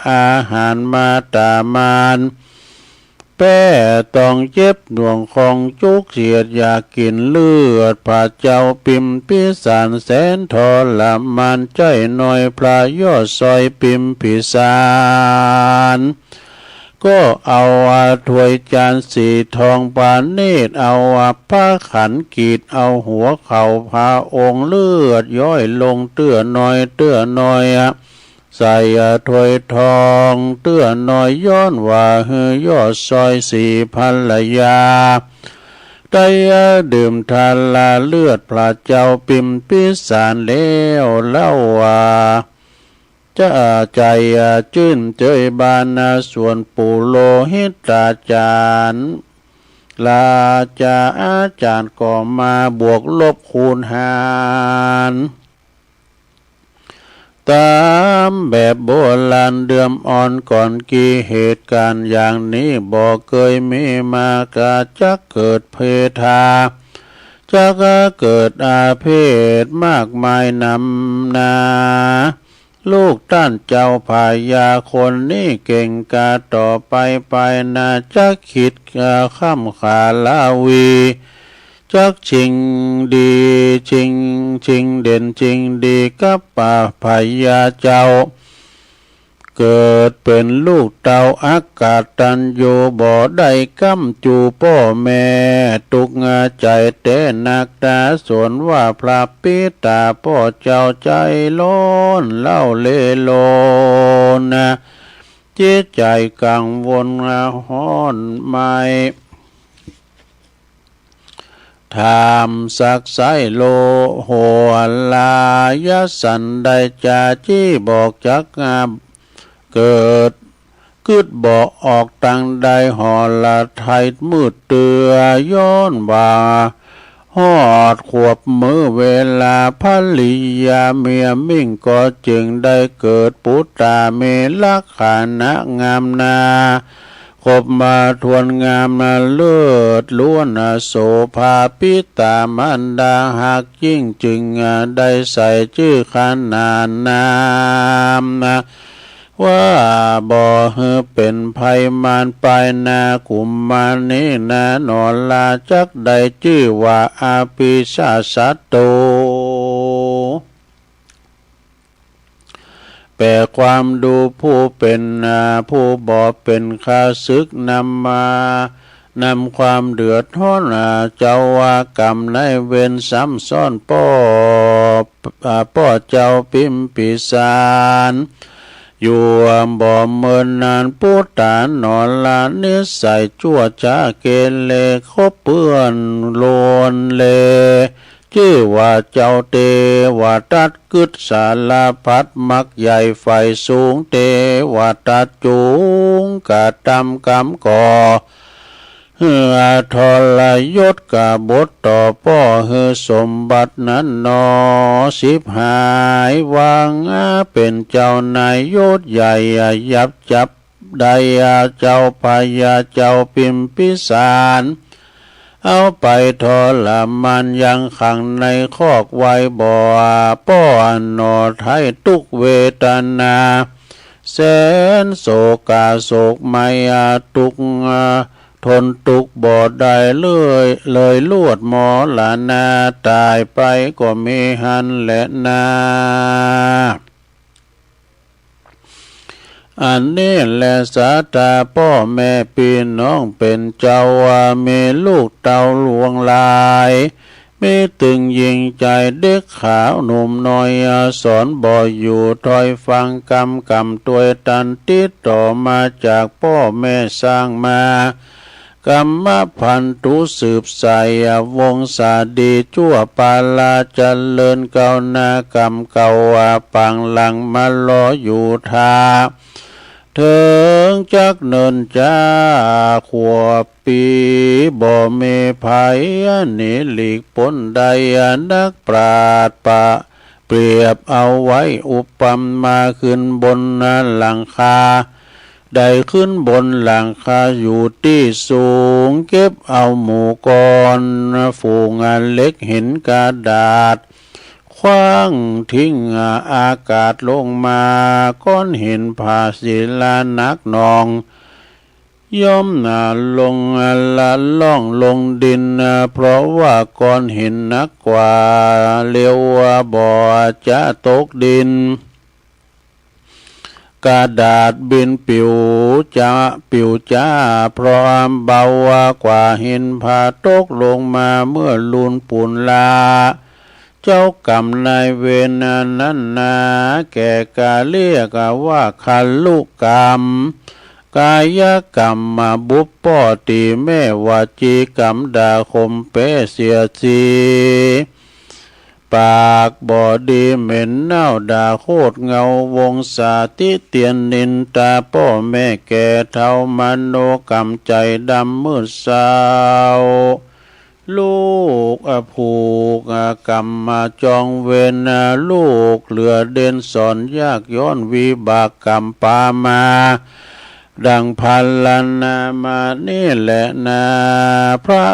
อาหารมาตามานแป้ต้องเจ็บดวงของจุกเสียดอยากกินเลือดพระเจ้าพิมพิสารแสนทรมานใจหน่อยพระยอดซอยพิมพิสารก็เอาถ้วยจานสีทองปานเนตรเอาผ้าขันกีดเอาหัวเข่าพาองค์เลือดย้อยลงเตื้อน้อยใส่ถ้วยทองเตื้อน้อยย้อนว่าเฮือยอดซอยสี่ภรรยาได้ดื่มทาลาเลือดพระเจ้าพิมพิสารแล้วเล่าว่าจะใจชื่นเจยบานส่วนปู่โลหิตอาจารย์ลาจาอาจารย์ก็มาบวกลบคูณหารตามแบบโบราณเดิมอ่อนก่อนกี่เหตุการณ์อย่างนี้บ่เคยมีมากะจักเกิดเพทาจักเกิดอาเพศมากมายนำนาลูกท่านเจ้าพายาคนนี้เก่งกาต่อไปนาจักคิดข้ามขาลาวีจักชิงดีชิงเด่นชิงดีกับป่าพายาเจ้าเกิดเป็นลูกเต่าอากาศตันอยู่บ่ได้กำจูพ่อแม่ตุกใจเตนักตาสวนว่าพระปิตาพ่อเจ้าใจล้นเล่าเลโลนะจิตใจกังวลฮ้อนไม่ถามสักไซโลหัวลายสันได้จาจี้บอกจักเกิดกึดบอกออกตังใดหอละไทยมืดเตือย้อนว่าหอดขวบมือเวลาภริยาเมียมิ่งก็จึงได้เกิดปุตตาเมลักขานะงามนาคบมาทวนงามเลิศล้วนโสภาปิตามันดาหักยิ่งจึงได้ใส่ชื่อขนานนามว่าบ่เฮเป็นภัยมารไปนากุมมานี้นอนลาจักได้ชื่อว่าอาภิชาสัตโตแปลความดูผู้เป็นผู้บ่เป็นข้าศึกนำความเดือดร้อนเจ้าวากรรมในเวรซ้ำซ้อนป้อเจ้าพิมพิสารอยู่บ่เมินนานปุตตานนอนลานิสัยชั่วช้าเกเรคบเปื้อนโลนเลชื่อว่าเจ้าเทวทัตกึศสารพัดมักใหญ่ไฟสูงเทวทัตจูงกะตำกำก่อทรยศกบฏต่อพ่อสมบัตินั้นนอสิบหายวางเป็นเจ้านายยศใหญ่ยับจับได้เจ้าพายาเจ้าพิมพิสาร เอาไปทรมานยังขังในคอกไว้บ่ป้อนหนอไทยทุกเวทนาแสนโศกาโศกไมทุกทนทุกข์บ่ได้เลยลวดหมอละนาตายไปก็มีหันและนาอันนี้แหละสาตาพ่อแม่พี่น้องเป็นเจ้ามีลูกเต่าหลวงลายมีตึงยิงใจเด็กขาวหนุ่มน้อยสอนบ่อยู่ถอยฟังกำตัวตันติดต่อมาจากพ่อแม่สร้างมากรรมพันธุสืบสายวงศาดีชั่วปาลาเจริญเก่านากรรมเก่าปังหลังมาล้ออยู่ทาถึงจักเนินจ้าขวบปีบ่เมภัยหนีหลีกพ้นใดนักปราชญ์ปะเปรียบเอาไว้อุปมาขึ้นบนหลังคาได้ขึ้นบนหลังคาอยู่ที่สูงเก็บเอาหมู่กรฝูงเล็กเห็นกระดาษคว้างทิ้งอากาศลงมาก้อนเห็นผ้าศิลานักนองย่อมลงละล่องลงดินเพราะว่าก้อนเห็นนักกว่าเลี้ยวบ่อจะตกดินกระดาษบินปิวจ้าเพราะเบากว่าเห็นผ้าตกลงมาเมื่อลุนปุ่นลาเจ้ากรรมนายเวรนั้นนาแก่กาเรียกว่าคันลุกรรมกายกรรมมาบุปปอตีแม่วาจีกรรมด่าคมเปเสียสีปากบ่ดีเหม็นเน่าด่าโคตรเงาวงศาติเตียนนินตาพ่อแม่แก่เท่ามโนกรรมใจดำมืดเศร้าลูกผูกกรรมมาจองเวรลูกเหลือเด่นสอนยากย้อนวิบากกรรมปามาดังพันลนามานี่แหละนาพระ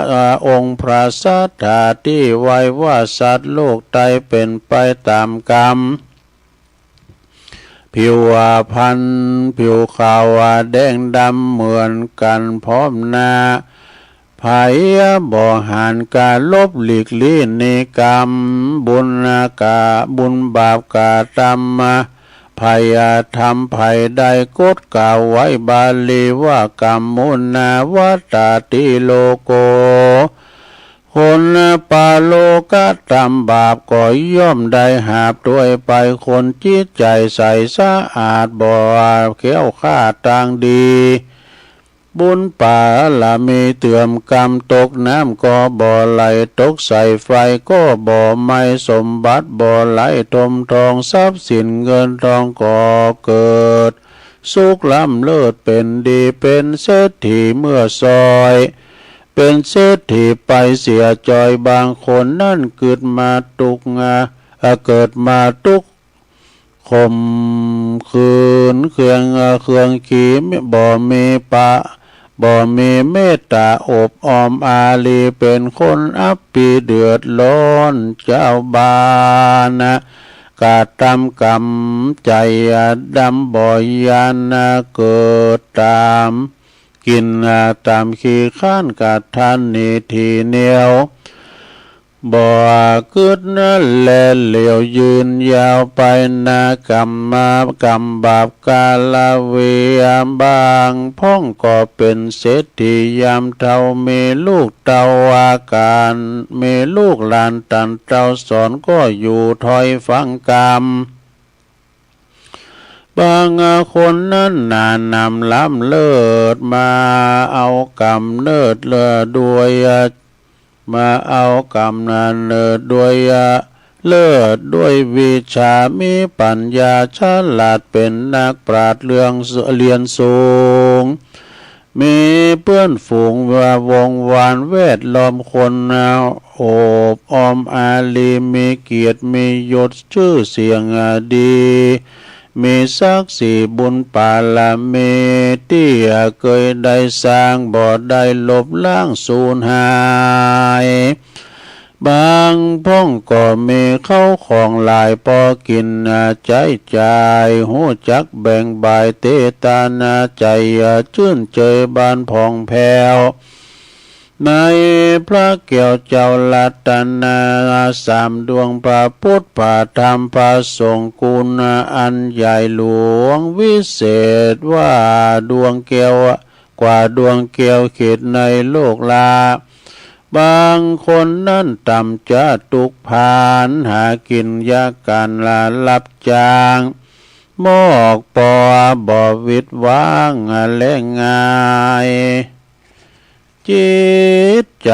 องค์พระสัทธาที่ไว้ว่าสัตว์โลกไตเป็นไปตามกรรมผิวพันผิวขาวแดงดำเหมือนกันพร้อมหน้าภัยบ่หันกาลบหลีกลี่นิกรรมบุญบาปกาตรรมภัยธรรมภัยใดกฎกล่าวไว้บาลีว่ากรรมมุนาวัตตติโลโกคนปาโลกตรรมบาปก็ย่อมได้หาบด้วยไปคนจิตใจใสสะอาดบ่เขี้ยวข้าต่างดีบุญป่าละมีเตื่อมกรรมตกน้ำก็บ่ไหลตกใส่ไฟก็บ่ไม่สมบัติบ่ไหลทมทองทรัพย์สินเงินทองก็เกิดสุขล้ำเลิศเป็นดีเป็นเศรษฐีเมื่อซอยเป็นเศรษฐีไปเสียจอยบางคนนั่นเกิดมาตุกข่มขืนเครื่องขีบ่มีบ่มีเมตตาอบอ้อมอารีเป็นคนอัปปีเดือดร้อนเจ้าบ้านกาตำกรรมใจดำบ่ยานเกิดตามกินตามขี้ข้านกาทันนิทีเหนียวบ่กึดแลเหลียวยืนยาวไปนากรรมบาปกาลเวียบางพ้องก็เป็นเศรษฐียามเท่ามีลูกเต่าอาการมีลูกหลานตันเต่าสอนก็อยู่ถอยฟังกรรมบางคนนั้นนำล้ำเลิศมาเอากำเนิดเลิศด้วยมาเอากำนันเลิศด้วยวิชามีปัญญาฉลาดเป็นนักปราชญ์เรียนสูงมีเพื่อนฝูงวงวานแวดล้อมคนโอบอ้อมอารีมีเกียรติมียศชื่อเสียงดี มีศักดิ์ศรีบุญปาลามีที่เคยได้สร้างบ่ได้ลบล้างสูญหายบางพ้องก็มีเข้าของหลายพอกินใจจ่ายหูจักแบ่งบายเตตานาใจชื่นเจยบานผ่องแผ้วในพระแก้วเจ้าลัตนาสามดวงพระพุทธพระธรรมพระสงฆ์คุณอันใหญ่หลวงวิเศษว่าดวงแก้วกว่าดวงแก้วเขตในโลกลาบางคนนั่นต่ำจะตุกผานหากินยากการรับจ้างมอกปอบ่วิดว่างและง่ายจิตใจ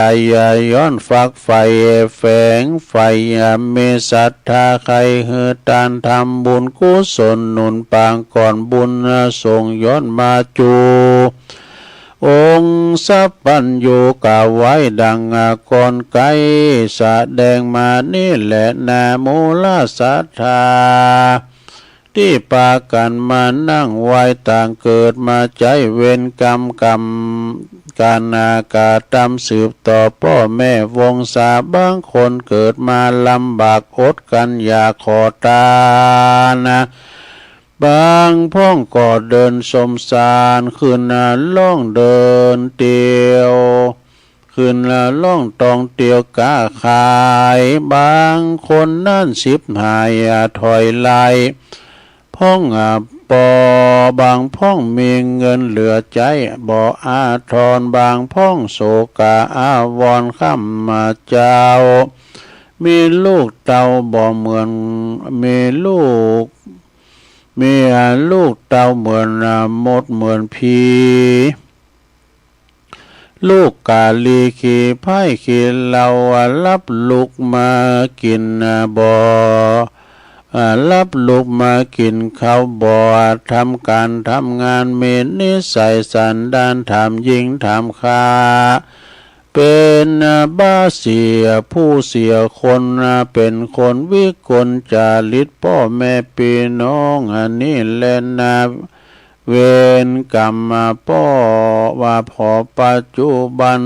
ย้อนฝักใฝ่แฝงใฝ่มีศรัทธาใครเฮือตานทำบุญกุศลหนุนปางก่อนบุญส่งย้อนมาจูองค์สัพพัญญูกล่าวไว้ดังก่อนไกลแสดงมานี่แหละนามูลศรัทธาที่ปากันมานั่งไว้ต่างเกิดมาใจเวรกรรมการนากาตามสืบต่อพ่อแม่วงศาบางคนเกิดมาลำบากอดกันอยากขอตานะบางพ้องก็เดินสมสารขึ้นล่องเดินเตียวขึ้นล่องตองเตียวกาขายบางคนนั่นสิบหายถอยไล่พ้องปอบางพ้องมีเงินเหลือใจบ่อาทรบางพ้องโศกาอาวรณ์ค่ำมาเจ้ามีลูกเต่าบ่เหมือนมีลูกเต่าเหมือนมดเหมือนผีลูกกาลีขี่ไผ่ขี่เรารับลูกมากินบ่รับลูกมากินข้าวบ่ทำการทำงานเมตนิสัยสันดานทำยิงทำค้าเป็นบ้าเสียผู้เสียคนเป็นคนวิกลจาริตพ่อแม่พี่น้องอันนี้แลนาเวรกรรมพ่อว่าพอปัจจุบัน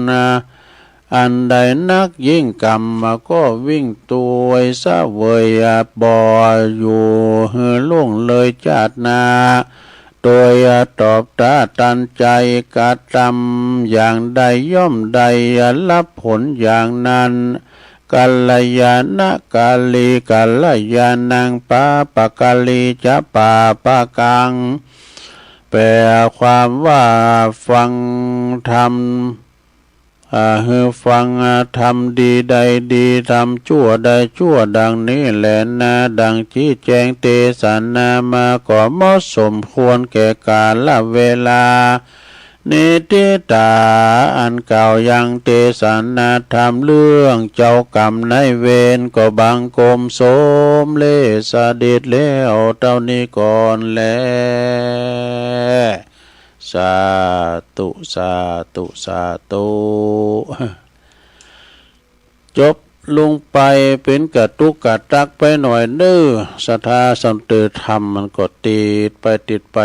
อันใดนักยิ่งกรรมก็วิ่งตัวซะเวยบ่อยู่เฮือล่วงเลยจาดนาโดยตอบตาตันใจกระทำอย่างใดย่อมใดรับผลอย่างนั้นกัลยาณกาลีกัลยาณังปาปะกาลีจะปาปะกังแปลความว่าฟังธรรมฟังทำดีใดดีทำชั่วใดชั่วดังนี้แหละนะดังชี้แจงเทศนามาก็เหมาะสมควรแก่กาลเวลานิติตาอันเก่ายังเทศนาธรรมเรื่องเจ้ากรรมนายเวรก็บังกรมสมเลสดิดแล้วเท่านี้ก่อนแลสาธุสาธุสาธุจบลงไปเป็นกระตุกกระตักไปหน่อยเด้อศรัทธาสันติธรรมมันก็ติดไป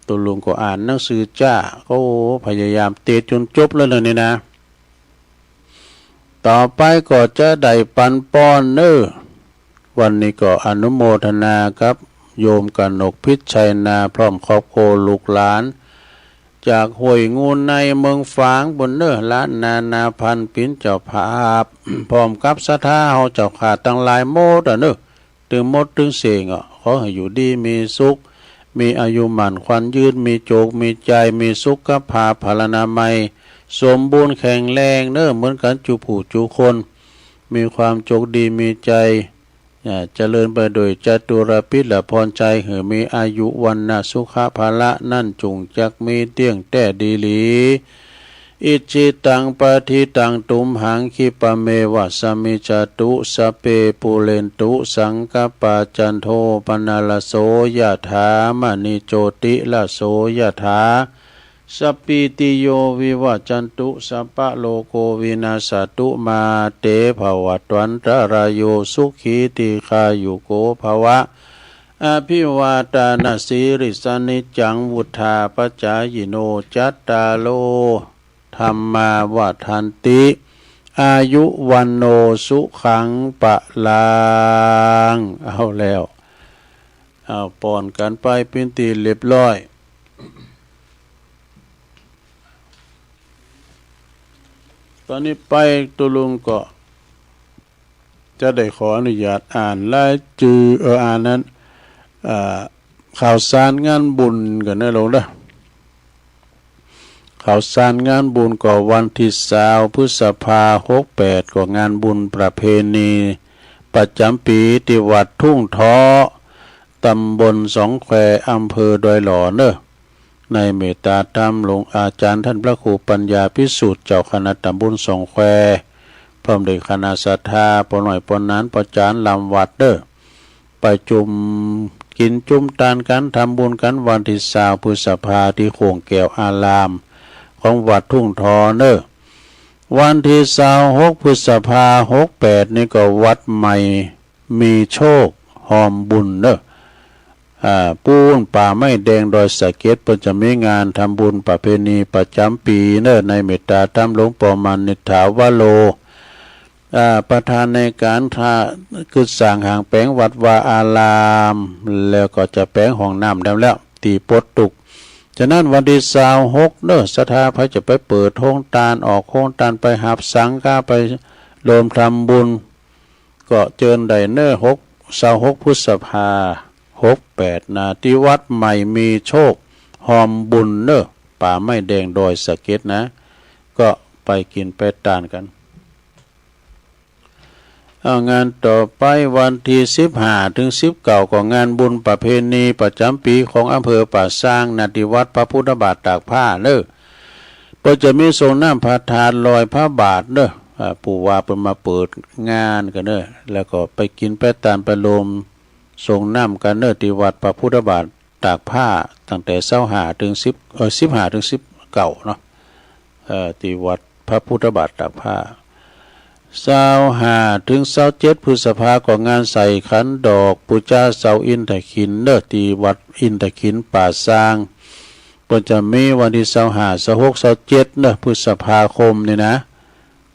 ตัวลุงก็อ่านหนังสือจ้าก็พยายามติดจนจบแล้วนี่นะต่อไปก็จะได้ปันป้อนเด้อวันนี้ก็อนุโมทนาครับโยมกนกพิชัยนาพร้อมครอบครัวลูกหลานจากห้วยงูในเมืองฝางบนเนื้อล้านนาพันปิ่นเจ้าภาพ พร้อมกับศรัทธาเฮาเจ้าขาดตั้งหลายโมดเนื้อถึงมดถึงเสียงขอให้อยู่ดีมีสุขมีอายุหมันควันยืนมีโจกมีใจมีสุขภาพพลานามัยสมบูรณ์แข็งแรงเนื้อเหมือนกันจูผู้จูคนมีความโจกดีมีใจเจริญไปโดยจตุรพิษและพรใจเหอมีอายุวันนะสุขภาละนั่นจงจักมีเตี้ยงแต่ดีหลีอิจิตังปฏิตังตุมหังคิปะเมวะสมิจตุสเปปุเรนตุสังกปาจันโทปนาลโสยะถามณิโจติละโสยะถาสัพพิติโยวิวัจจันตุสัพพะโลโกวินาศตุมาเตภวัตวันตรายโยสุขีติคายุโกภวะ อภิวาตานาสีริสนิจังวุธาปจายโนจัตตาโลธรรมาวาทันติอายุวันโนสุขังปะลางเอาแล้วเอาป้อนกันไปเป็นตีเรียบร้อยตอนนี้ไปตุลุงก็จะได้ขออนุญาตอ่านและจืออ่านนั้นข่าวสารงานบุญกันนะลงนะข่าวสารงานบุญก็วันที่20 พฤษภาคม 68ก็งานบุญประเพณีประจำปีที่วัดทุ่งท้อตำบลสองแควอำเภอดอยหล่อเนอะในเมตตาธรรมหลวงอาจารย์ท่านพระครูปัญญาพิสูจน์เจ้าคณะตำบลสองแควพร้อมด้วยคณะศรัทธาปอหน่อยปอนั้นปอจานลำวัดเด้อไปจุมกินจุมตานกันทำบุญกันวันที่20 พฤษภาที่โคงแก้วอารามของวัดทุ่งทอเนอะวันที่26 พฤษภาคม 68นี่ก็วัดใหม่มีโชคหอมบุญเนอะปูนป่าไม้แดงดอยสะเก็ดเพิ่นจะมีงานทำบุญประเพณีประจำปีเนอะในเมตตาธรรมหลวงปู่มันนิถาวโลประธานในการคือสร้างหางแปลงวัดวาอารามแล้วก็จะแปลงห้องน้ำแล้วตีปดตุกฉะนั้นวันที่26เนอะศรัทธาพระจะไปเปิดโรงทานออกโรงทานไปหับสังฆาไปรวมทำบุญก็เจิญได้เนอะ26 พฤษภาคม 68นาที่วัดใหม่มีโชคหอมบุญเนอะป่าไม้แดงดอยสะเก็ดนะก็ไปกินไปทานกันงานต่อไปวันที่15 ถึง 19ก็งานบุญประเพณีประจำปีของอำเภอป่าซางณที่วัดพระพุทธบาทตากผ้าเนอะก็จะมีทรงน้ำพระทานลอยพระบาทเนอะปู่ว่าเพิ่นมาเปิดงานกันเนอะแล้วก็ไปกินไปทานไปลมทรงน้ำกันเนอะที่วัดพระพุทธบาทตากผ้าตั้งแต่15 ถึง 15 ถึง 19เนาะที่วัดพระพุทธบาทตากผ้า25 ถึง 27 พฤษภาคมก็งานใส่ขันดอกปูชาเสาอินทขินเนอะที่วัดอินทขินป่าซางก็จะมีวันที่25 26 27เนอะพฤษภาคมนี่นะ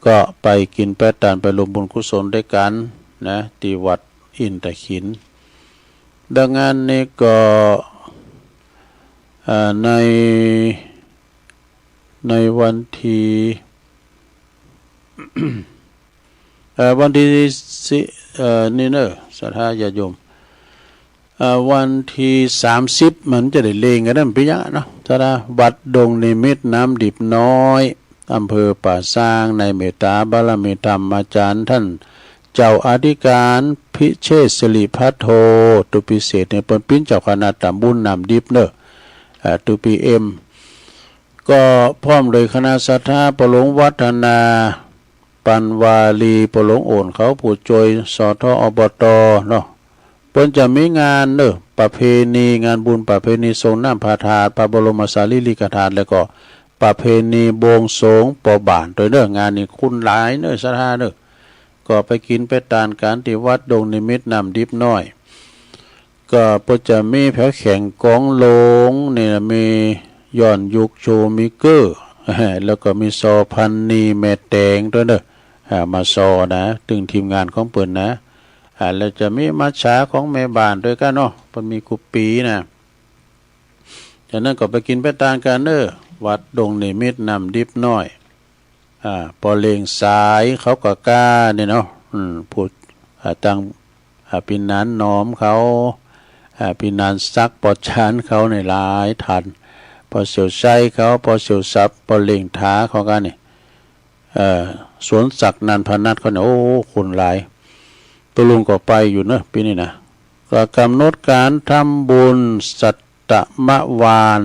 ก็ไปกินไปทานไปรวมบุญกุศลด้วยกันนะที่วัดอินทขินดังนั้นนี่ก็ในวันที่วันที่นี่เนอะศรัทธาญาติโยมวันที่30มันจะได้เลงกันนั่นปิยะเนาะศรัทธาวัดดงนิมิตน้ำดิบน้อยอำเภอป่าซางในเมตตาบารมีธรรมอาจารย์ท่านเจ้าอธิการพิเชษสิริพัทโทตุปิเศษเนี่ยเป็นปิ้นเจ้าคณะตำบลน้ำดิบเนอะตุปีเอ็มก็พร้อมโดยคณะศรัทธาประหลงวัฒนาปันวาลีปหลงโอนเขาผู้จอยสทอบตเนาะเพิ่นจะมีงานเนอะประเพณีงานบุญประเพณีทรงน้ำพระธาตุพระบรมสารีริกธาตุแล้วก็ประเพณีบวงสรวงปอบานโดยเนอะงานนี้คุณหลายเนอะศรัทธาเนอะก็ไปกินไปทานกันที่วัดดงนิมิตน้ำดิบน้อยก็เพิ่นจะมีแผวแข่งกองโลงนี่มีย้อนยุคโชมิเกอร์แล้วก็มีซอพันนีแม่แตงด้วยเนอะมาซอนะถึงทีมงานของเปิ่นนะแล้วจะมีมัชชาของแม่บ้านด้วยกันเนาะเพิ่นมีกุปปีนะจากนั้นก็ไปกินไปทานกันเนอะวัดดงนิมิตน้ำดิบน้อยพอเลงสายเขาก็กล้าเนี่ยเนาะพูดตั้งปีนั้นน้อมเขาปีนั้นซักปอชานเขาในหลายทันพอเสียวไส้เขาพอเสียวซับพอเล่งท้าเขากันนี่สวนศักดิ์นันพนัทเขาเนี่ยโอ้คนหลายตัวลุงก็ไปอยู่เนอะปีนี้นะก็กำหนดการทำบุญสัตตมวาน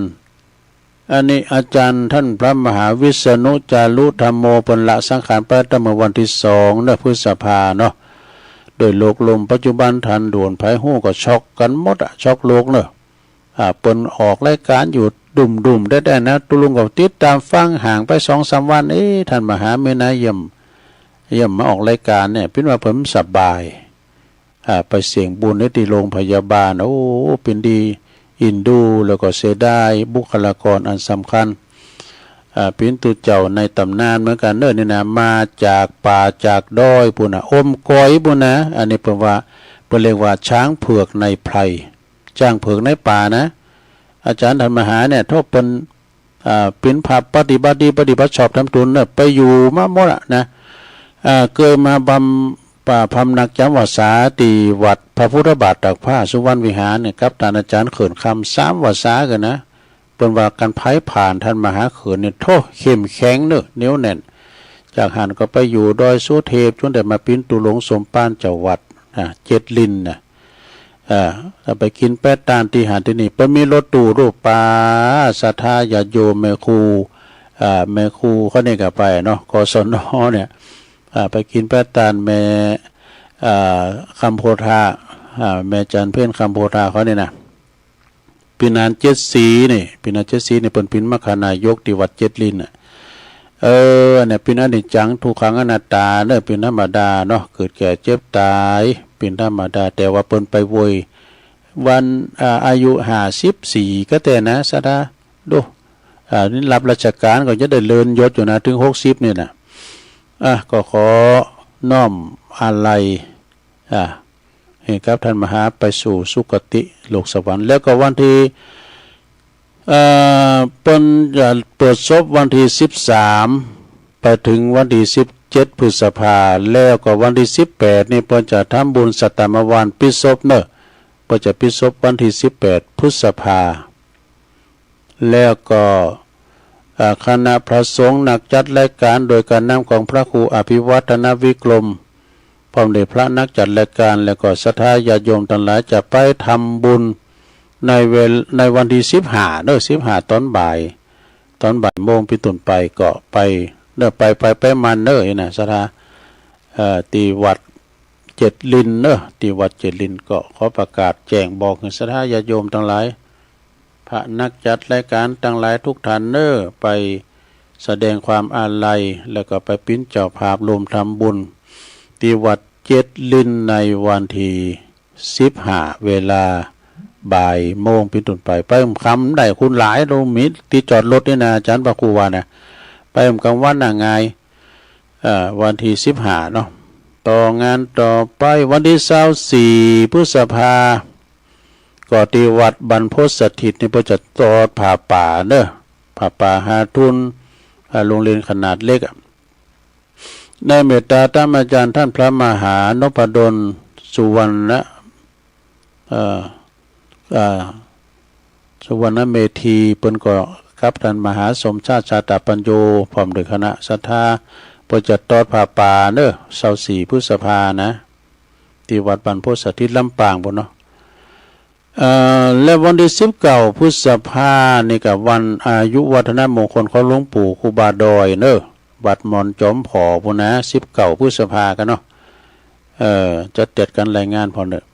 อันนี้อาจารย์ท่านพระมหาวิษณุจารุธรรมโมปนละสังขารไปตั้งแต่วันที่2เนอะพฤษภาเนาะโดยโลกลมปัจจุบันทันด่วนไผหู้ก็ช็อกกันหมดช็อกโลกเนอะเปิ้นออกรายการอยู่ดุ่มได้นะตุลุงก็ติดตามฟังห่างไป 2-3 วันท่านมหาเมนาเยี่ยมมาออกรายการเนี่ยเป็นว่าผมสบาย ไปเสี่ยงบุญในที่โรงพยาบาลโอ้เป็นดีอินดูแล้วก็เสียดายบุคลากรอันสำคัญเป็นตุเจ้าในตำนานเหมือนกันเด้อนี่นะมาจากป่าจากดอยปุ่นนะอมก้อยปุ่นนะอันนี้เป็นว่าเป็นเรียกว่าช้างเผือกในไพรจ้างเผือกในป่านะอาจารย์ธรรมหาเนี่ยทบเป็นภาพปฏิบัติชอบทำตุนเนี่ยไปอยู่มาหมดนะเคยมาพำนักจำวัดสาตีวัดพระพุทธบาทตักผ้าสุวรรณวิหารเนี่ยครับท่านอาจารย์เขินคำ3 วัดสากันนะเป็นว่าการไพ่ผ่านท่านมหาเขินเนี่ยโทษเข้มแข็งเนอะเหนียวแน่นจากหันก็ไปอยู่ดอยสุเทพจนได้มาปิ้นตุหลงสมปานเจ้าวัด7 ลินนะถ้าไปกินแป้ตานที่หาที่นี่เพิ่นมีรถตู้รูปปลาศรัทธาญาติโยมแม่ครูเขาเนี่ยก็ไปเนาะกศนเนี่ยไปกินแป้ตานแม่คำโพธาแม่จันเพ่นคำโพธาเขาเนี่ยนะปีนาน7 สีนี่ปีนาน7 สีนี่เป็นปินมคานายกที่วัด7 ลินเนี่ยเป็นอนิจจังทุกขังอนัตตาเนี่ยเป็นธรรมดาเนาะเกิดแก่เจ็บตายเป็นธรรมดาแต่ว่าเปิ้นไปโวยวันอายุ54ก็แต่นะสะดาดูนี่รับราชการก็จะได้เลื่อนยศอยู่นะถึง60เนี่ยนะก็ขอน้อมอาลัยให้ครับท่านมหาไปสู่สุคติโลกสวรรค์แล้วก็วันที่เปิ้นจะเปิดศพวันที่13ไปถึงวันที่17 พฤษภาแล้วก็วันที่18นี่เปิ้นจะทำบุญสัตตมวานปิศพเนอะเปิ้นจะปิศพวันที่18 พฤษภาแล้วก็คณะพระสงฆ์นักจัดรายการโดยการนำของพระครูอภิวัฒนวิกรมพร้อมด้วยพระนักจัดรายการแล้วก็ศรัทธาญาติโยมทั้งหลายจะไปทำบุญในวันที่15เด้อ15ตอนบ่ายโมงเป็นต้นไปก็ไปเด้อไปมันเด้อนะศรัทธาตีวัด7 ลินเด้อตีวัด7 ลินก็ขอประกาศแจ้งบอกให้ศรัทธาญาติโยมทั้งหลายพระนักจัดรายการทั้งหลายทุกท่านเด้อไปแสดงความอาลัยแล้วก็ไปปิ้นเจ้าภาพรวมทำบุญที่วัด7 ลินในวันที่15เวลาบ่ายโมงเป็นต้นไปคำได้คุณหลายโลมิตรที่จอดรถนี่นะอาจารย์พระครูวานะไปกลางวันงายวันที่15เนาะต่องานต่อไปวันที่24 พฤษภาก็ที่วัดบรรพตสถิตนี่เพื่อจะตอดผ่าป่าเด้อผ่าป่าหาทุนโรงเรียนขนาดเล็กได้เมตตาท่านอาจารย์ท่านพระมหานพดลสุวรรณสุวรรณเมธีเปิ้นก็ครับท่านมหาสมชาติชาตปัญโยพร้อมด้วยคณะศรัทธาเพื่อจะตอดผ่าป่าเด้อ24 พฤษภานะที่วัดบรรพตสถิตลำปางพุ่นเนาะและวันที่19 พฤษภานี่กับวันอายุวัฒนมงคลของหลวงปู่ครูบาดอยเนอะวัดมอนจอมผอพุ่นนะ19 พฤษภากันเนาะจะเต็ดกันรายงานพอเนอะ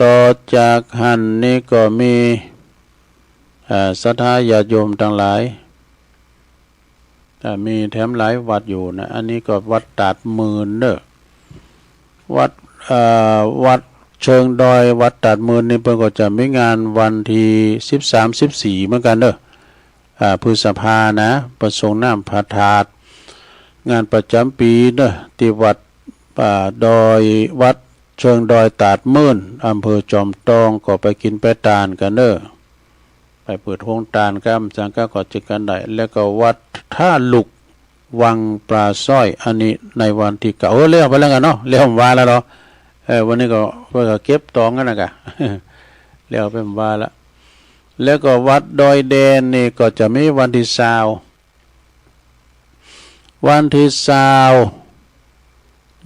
ต่อจากหันนี่ก็มีศรัทธาญาติโยมทั้งหลายมีแถมหลายวัดอยู่นะอันนี้ก็วัดตาดหมื่นเนอะวัดเชิงดอยวัดตาดหมื่นนี่เพิ่นก็จะมีงานวันที่13-14เหมือนกันเด้อพฤษภานะประสงค์น้ำพระธาตุงานประจำปีเด้อที่วัดดอยวัดเชิงดอยตาดหมื่นอำเภอจอมทองก็ไปกินไปตาลกันเด้อไปเปิดโรงตาลกันจังก็จะกันได้แล้วก็วัดท่าลุกวังปลาสร้อยอันนี้ในวันที่เก่าเลี้ยวไปแล้วกันเนาะเลี้ยวว่าแล้วเนาะวันนี้ก็เพื่อเก็บตองกันนะกะเลี้ยวไปว่าแล้วแล้วก็วัดดอยแดนนี่ก็จะมีวันที่20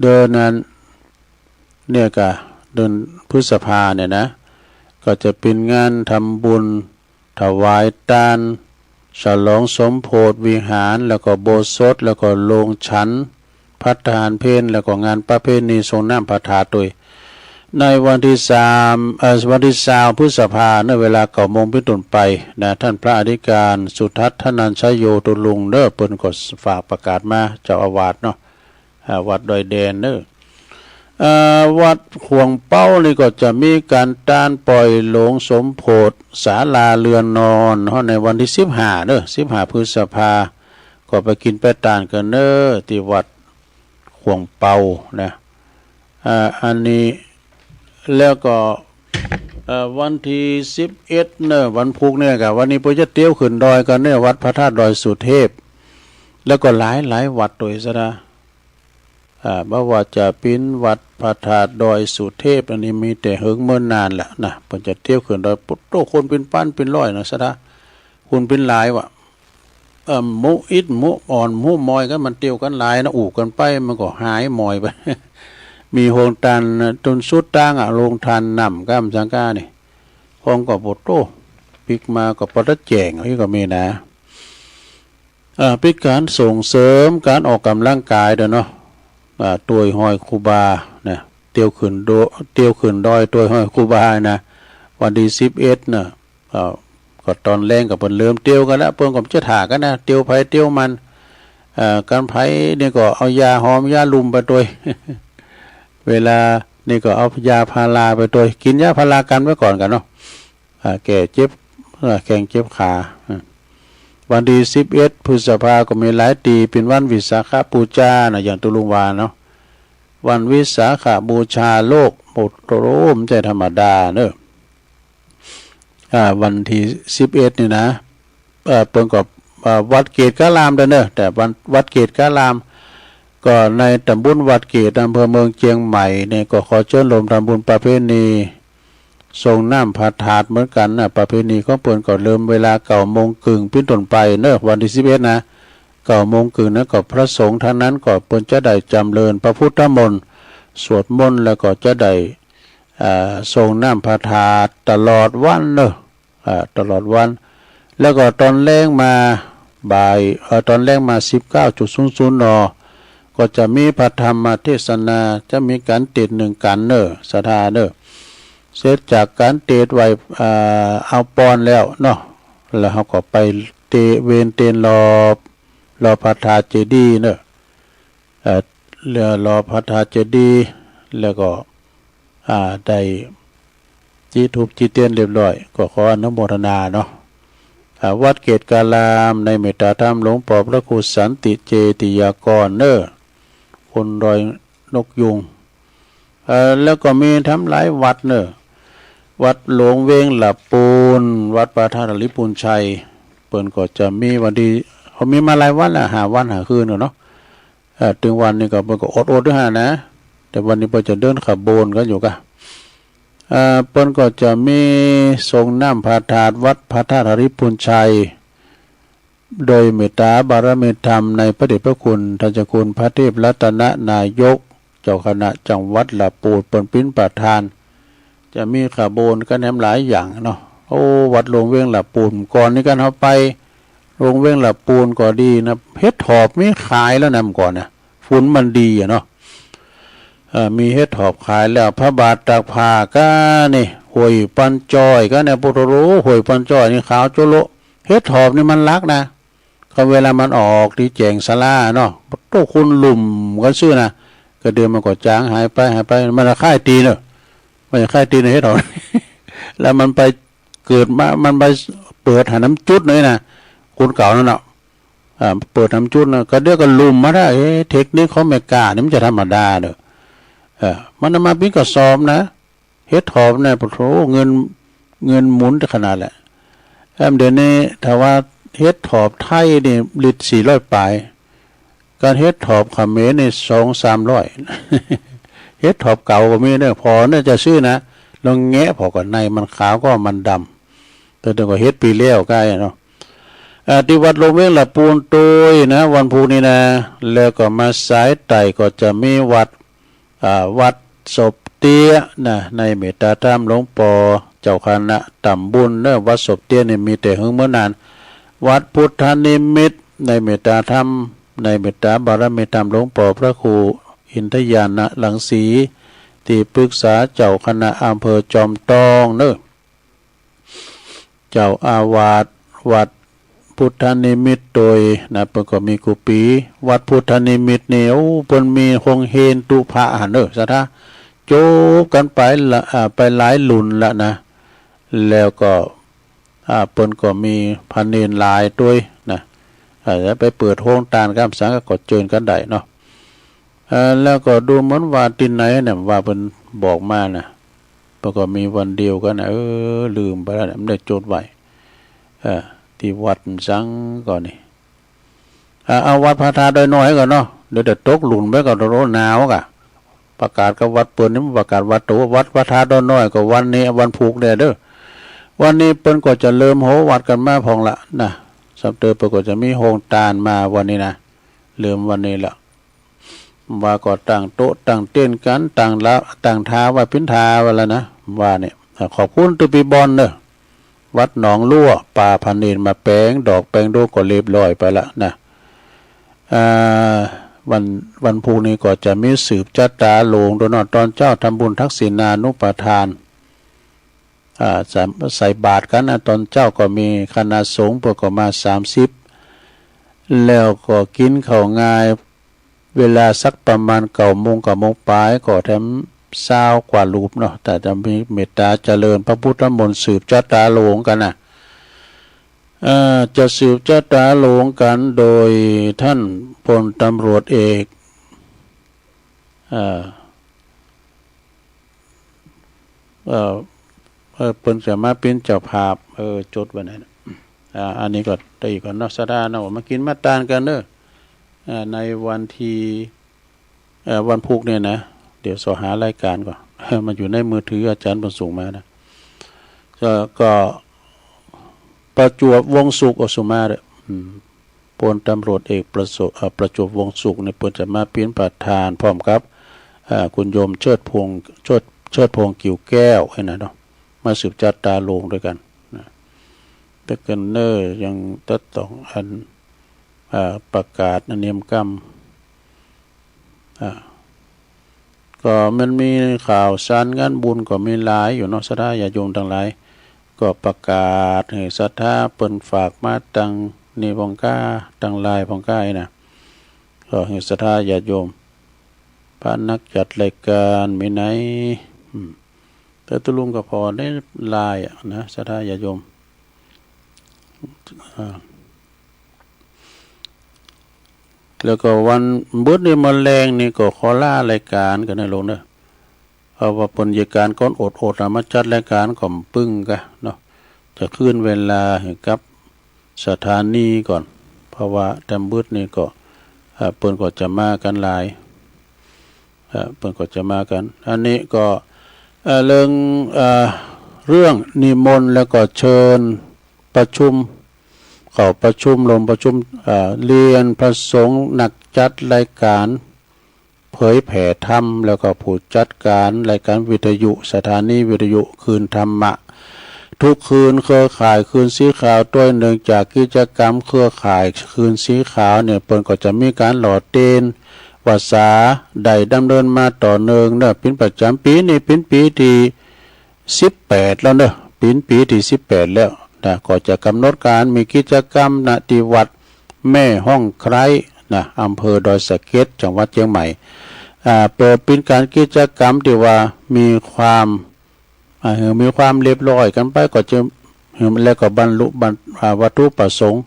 เดือนนั้นเนี่ยกะเดือนพฤษภาเนี่ยนะก็จะเป็นงานทำบุญถวายทานฉลองสมโภชวิหารแล้วก็โบสถแล้วก็โรงฉันพัฒทานเพลแล้วก็งานประเพณีทรงน้ำพระธาตุด้วยในวันที่20 พฤษภาในเวลา9 โมงเป็นต้นไปนะท่านพระอธิการสุทัศน์ธนัญชโยตุลุงเด้อเปิ้นก็ฝากประกาศมาเจ้าอาวาสเนาะวัดดอยแดนเด้อ วัดห่วงเป้านี่ก็จะมีการต้านปล่อยหลงสมโพธิศาลาเรือนนอนเพราะในวันที่15เด้อ15พฤษภาก็ไปกินไปตานกันเน้อที่วัดห่วงเป้านะอันนี้แล้วก็วันที่11เนอะวันพุธเนี่ยกับวันนี้พอจะเตี้ยวขึ้นดอยกันเนี่ยวัดพระธาตุดอยสุเทพแล้วก็หลายวัดโดยซะนะบ่ว่าจะเป็นวัดพระธาตุดอยสุเทพอันนี้มีแต่เฮิงเมื่อนานแหละนะพอจะเตี้ยวขึ้นดอยปุ๊บโตคนเป็นปั้นเป็นร้อยนะซะนะคนเป็นหลายวะหมูอิดหมูอ่อนหมูมอยกันมันเตี้ยวกันหลายนะอู่กันไปมันก็หายมอยไป มีโฮงทานจนสุดตั้งโรงทานนำก้ามสังกานี่พองก็บดโตปิกมาก็ปะแจงที่ก็มีนะเป็นการส่งเสริมการออกกำลังกายเด้อเนาะตัวหอยคูบานะเตียวขึ้นดอยตัวหอยคูบานะวันที่11น่ะก็ตอนแรงกับเพิ่นเริ่มเตียวกันแล้วเพิ่นก็จะถากันนะเตียวไผเตียวมันการไผนี่ก็เอายาหอมยาลุมไปตัว เวลานี่ก็เอายาพาราไปตัวกินยาพารากันไว้ก่อนกันเนาะแก่เจ็บแข้งเจ็บขาวันที่11พฤษภาก็มีหลายตีเป็นวันวิสาขบูชานะอย่างตุลุงวาเนาะวันวิสาขบูชาโลกหมดโรมใจธรรมดาเนอะวันที่11นี่นะเปิ้นกับวัดเกตกะลามเด้อเนอะแต่วัดเกตกะลามก็ในตำบลวัดเกตอำเภอเมืองเชียงใหม่เนี่ยก็ขอเชิญรวมทำบุญประเพณีส่งน้ำพระธาตุเหมือนกันนะประเพณีของเปิ้นก็เริ่มเวลา9:30เป็นต้นไปเนอะวันที่11นะ9:30นั้นก็พระสงฆ์ท่านนั้นก็เปิ้นจะได้จำเริญพระพุทธมนต์สวดมนต์แล้วก็จะได้ส่งน้ำพระธาตุตลอดวันเนอะตลอดวันแล้วก็ตอนแรงมาบ่ายตอนแรงมา 19:00 นก็จะมีพระธรรมเทศนาจะมีการเทศน์1กันเนอะสถาเนอะเสร็จจากการเทศน์ไว้เอาปอนแล้วเนาะแล้วเขาก็ไปเตนรอพระธาตุเจดีย์เนอะรอพระธาตุเจดีย์แล้วก็ได้จีทุบจีเตียนเรียบร้อยก็ขออนุโมทนาเนาะวัดเกตกาลามในเมตตาธรรมหลวงพ่อพระครูสันติเจติยากรเนอะคนดอยนกยุงแล้วก็มีทำหลายวัดเนอะวัดหลวงเวงหลับปูนวัดพระธาตุลิปุนชัยเปิ้นก็จะมีวันดีเขามีมาหลายวันละหาวันหาคืนเนาะถึงวันนี้ก็เปิ้นก็อดด้วยฮะนะแต่วันนี้เปิ้นจะเดินขบวนกันอยู่กะเปิ้นก็จะมีทรงน้ำพระธาตุวัดพระธาตุลิปุนชัยโดยเมตตาบารมีธรรมในพระเดชพระคุณท่านเจ้าคุณพระเทพรัตนนายกเจ้าคณะจังหวัดละปูดเป็นปิ้นประธานจะมีขบวนกันแหมหลายอย่างเนาะวัดหลวงเวียงละปูนก่อนนี้กันเอาไปหลวงเวียงละปูนก็ดีนะเฮ็ดหอบมีขายแล้วนำก่อนนะฝุ่นมันดีเนาะมีเฮ็ดหอบขายแล้วพระบาทตากผ้าก็นี่หวยปันจอยก็เนี่ยปุถโรหวยปันจอยนี่ขาวโจโลเฮ็ดหอบนี่มันรักนะก็เวลามันออกที่แจงสลาเนาะโตคุณหลุ่มกันซื่อนะก็เดินมันก็จางหายไปมันค่ายตีเนาะมันค่ายตีในเฮ็ดหอบ แล้วมันไปเกิดมามันไปเปิดหาน้ำจุดเลยนะคนเก่านั่นเนาะเปิดน้ำจุดนะก็เดี๋ยวก็หลุ่มมาได้เทคนิคเขาไม่กล้านี่มันจะธรรมดาเด้อมันมาปิ้งก็ซ้อมนะเฮ็ดหอบเนี่ยโอ้เงินหมุนขนาดแหละเดี๋ยวนี้ถ้าว่าเฮ็ดหอบไทยนี่ลิตร400ปลายการเฮ็ดหอบเขมรนี่200-300 เฮ็ดหอบเก่าก็มีเด้อพอน่าจะชื่อนะลองแงะพอก่อนในมันขาวก็มันดำแต่ก็เฮ็ดปีแล้วใกล้เนาะที่วัดหลวงเวียงละปูนตุยนะวันพุธนี้นะแล้วก็มาสายไต่ก็จะมีวัดศพเตี้ยนะในเมตตาธรรมหลวงปอเจ้าคณะตำบุญเนอะวัดศพเตี้ยนี่มีแต่หึงเมื่อนานวัดพุทธนิมิตในเมตตาธรรมในเมตตาบารมีธรรมหลวงปอพระครูอินทยานะหลังสีที่ปรึกษาเจ้าคณะอำเภอจอมทองเนอะเจ้าอาวาสวัดพุ พุทธนิมิตโดยนะเปิ้นก็มีกุฏิวัดพุทธนิมิตเนี่ยเปิ้นมีคงเฮนตุพระหันเด้อซะท่าโจบกันไปละไปหลายหลุนละนะแล้วก็เปิ้นก็มีพันเนรหลายด้วยนะแล้วไปเปิดโรงทานกับสังก็เจิญกันได้เนาะแล้วก็ดูเหมือนว่าที่ไหนเนี่ยว่าเพิ่นบอกมานะเพิ่นก็มีวันเดียวกันนะลืมไปแล้วไม่ได้จดไว้ที่วัดสังก่อนนี่เอาวัดพระธาตุน้อยก่อนเนาะเดี๋ยวตกหลุนไปก่อนโรหนาวกะประกาศกับวัดเปิ้นนี่ประกาศวัดตัววัดพระธาตุน้อยก็วันนี้วันผูกเด้อวันนี้เปิ้นก็จะเริ่มโหวัดกันมาพองละนะสัปดาห์เปิ้นก็จะมีโฮงทานมาวันนี้นะเริ่มวันนี้ละว่าก็ตั้งโต๊ะตั้งเต้นกันตั้งละตั้งท้าว่าพินทาว่าแล้วนะว่าเนี่ยขอบคุณตุปีบอลเด้อวัดหนองลั่วป่าพันเนรมาแปลงดอกแปลงโดก็เรียบร้อยไปละนะวันพุธนี้ก็จะมีสืบจัตตาโลงโดยตอนเจ้าทำบุญทักษิณานุปทานใส่บาตรกันตอนเจ้าก็มีคณะสงฆ์ประกอบมา30แล้วก็กินข้าวง่ายเวลาสักประมาณ9 โมงปลายก็แถม20 กว่ารูปเนาะแต่จะมีเมตตาเจริญพระพุทธมนต์สืบจัตตาโลงกันนะจะสืบจัตตาโลงกันโดยท่านพลตำรวจเอกเปิ้นจะมาเป็นเจ้าภาพจดไว้นะอันนี้ก็ได้ก่อนเนาะสดาเนาะมากินมาตานกันเด้อในวันที่วันพุธเนี่ยนะเดี๋ยวสอหารายการก่อนมันอยู่ในมือถืออาจารย์บรรส่งมานะก็ประจวบวงศ์สุขอสุมาเด้อพลตำรวจเอกประจวบวงศ์สุขเนี่ยเปิ้นจะมาเป็นประธานพร้อมกับคุณโยมเชิดพงกิ่วแก้วให้นะเนาะมาสืบจัตตาโลงด้วยกันนะแต่กันเนอร์ยังตัดต้องอันประกาศเนียมกรรมก็มันมีข่าวสารงานบุญก็มีหลายอยู่เนาะศรัทธาญาติโยมทั้งหลายก็ประกาศให้ศรัทธาเปิ้นฝากมาตังนี่พองก้าตังลายพองก้านะก็ให้ศรัทธาญาติโยมพระนักจัดรายการมีไหนแต่ตุลุงก็พอได้ลายนะศรัทธาญาติโยมแล้วก็วันบุธนี่มะแรงนี่ก็ขอล่ารายการกันในโลกเนอะเอาว่าผลยการก้อนอดมาจัดรายการก่อมปึ้งกันเนาะจะขึ้นเวลาให้กับสถานีก่อนเพราะว่าแต่บุธนี่ก็เปิ้นก็จะมากันหลายเปิ้นก็จะมากันอันนี้ก็เรื่องนิมนต์แล้วก็เชิญประชุมเข้าประชุมลงประชุมเรียนพระสงฆ์นักจัดรายการเผยแผ่ธรรมแล้วก็ผู้จัดการรายการวิทยุสถานีวิทยุคืนธรรมะทุกคืนเครือข่ายคืนสีขาวด้วยเนื่องจากกิจกรรมเครือข่ายคืนสีขาวเนี่ยเปิ้นก็จะมีการหล่อเตนวาษาได้ดำเนินมาต่อเนื่องเนอะเป็นประจำปีนี้เป็นปีที่18แล้วเนอะเป็นปีที่18แล้วนะก็จะกำหนดการมีกิจกรรมณที่วัดแม่ห้องไคร้นะอำเภอดอยสะเก็ดจังหวัดเชียงใหม่เปิดเป็นการกิจกรรมที่ว่ามีความเรียบร้อยกันไปก็จะแล้วก็บรรลุวัตถุประสงค์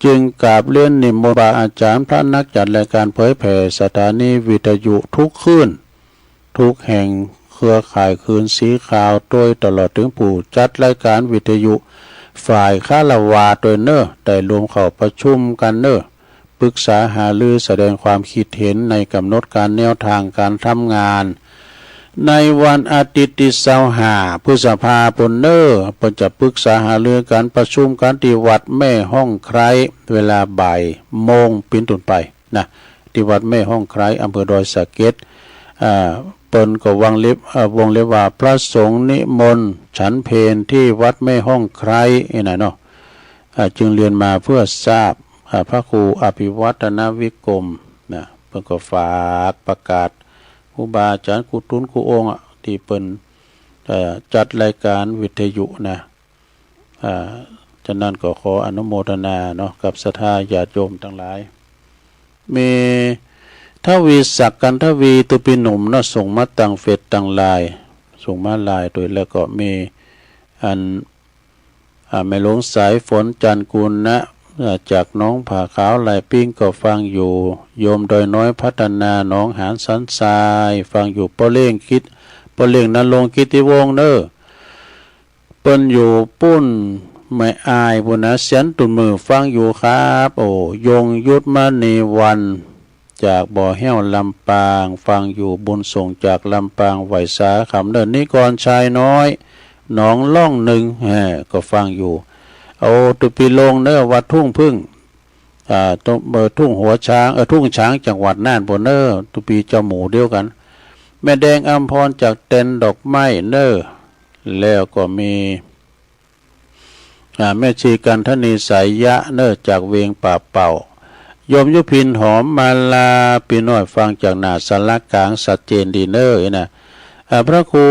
จึงกราบเรียนนิมนต์อาจารย์พระนักจัดรายการเผยแผ่สถานีวิทยุทุกคืนทุกแห่งเครือข่ายคืนสีขาวโดยตลอดถึงผู้จัดรายการวิทยุฝ่ายฆราวาสโดยเนอได้รวมเข้าประชุมกันเนอปรึกษาหารือแสดงความคิดเห็นในกำหนดการแนวทางการทำงานในวันอาทิตย์ที่25 พฤษภาคมเนอจะปรึกษาหารือการประชุมกันที่วัดแม่ห้องไคร้เวลาบ่ายโมงเป็นต้นไปนะที่วัดแม่ห้องไคร้อำเภอดอยสะเก็ดเปิ้นก็วงเล็บว่าพระสงฆ์นิมนต์ฉันเพลที่วัดแม่ห้องไคร้น่ะเนาะจึงเรียนมาเพื่อทราบพระครูอภิวัฒนวิกรมนะเปิ้นก็ฝากประกาศครูบาอาจารย์ครูตุนครูองค์ที่เปิ้นจัดรายการวิทยุนะ ฉะนั้นก็ขออนุโมทนาเนาะกับศรัทธาญาติโยมทั้งหลายมีทวีศักดิ์กันทวีตุปิหนุ่มเนาะส่งมาตังเฟซตังไลน์ส่งมาไลน์โดยแล้วก็มีอันแม่หลวงสายฝนจันกุลนะจากน้องผ่าขาวไหลปิ้งก็ฟังอยู่โยมโดยน้อยพัฒนาน้องหานสันทรายฟังอยู่ป้อเล่งคิดป้อเล่งนรงค์กิติวงศ์เด้อเปิ้นอยู่ปุ้นไม่อายบุญนะเสียนตุนมือฟังอยู่ครับโอ้ยงยุทธมณีวันจากบ่อแห้วลำปางฟังอยู่บุญส่งจากลำปางไหวสาขำเดินนิกรชายน้อยหนองล่องหนึ่งก็ฟังอยู่เอาตุปีลงเนื้อวัดทุ่งพึ่งตรงทุ่งหัวช้างทุ่งช้างจังหวัดน่านบนเนอตุปีเจ้าหมูเดียวกันแม่แดงอัมพรจากเต็นดอกไม้เนอแล้วก็มีแม่ชีกันทนีสายยะเนอจากเวียงป่าเป่ายมยุพินหอมมาลาปีน้อยฟังจากหนาสารกลางสัจเจนดีเนอร์นะพระครู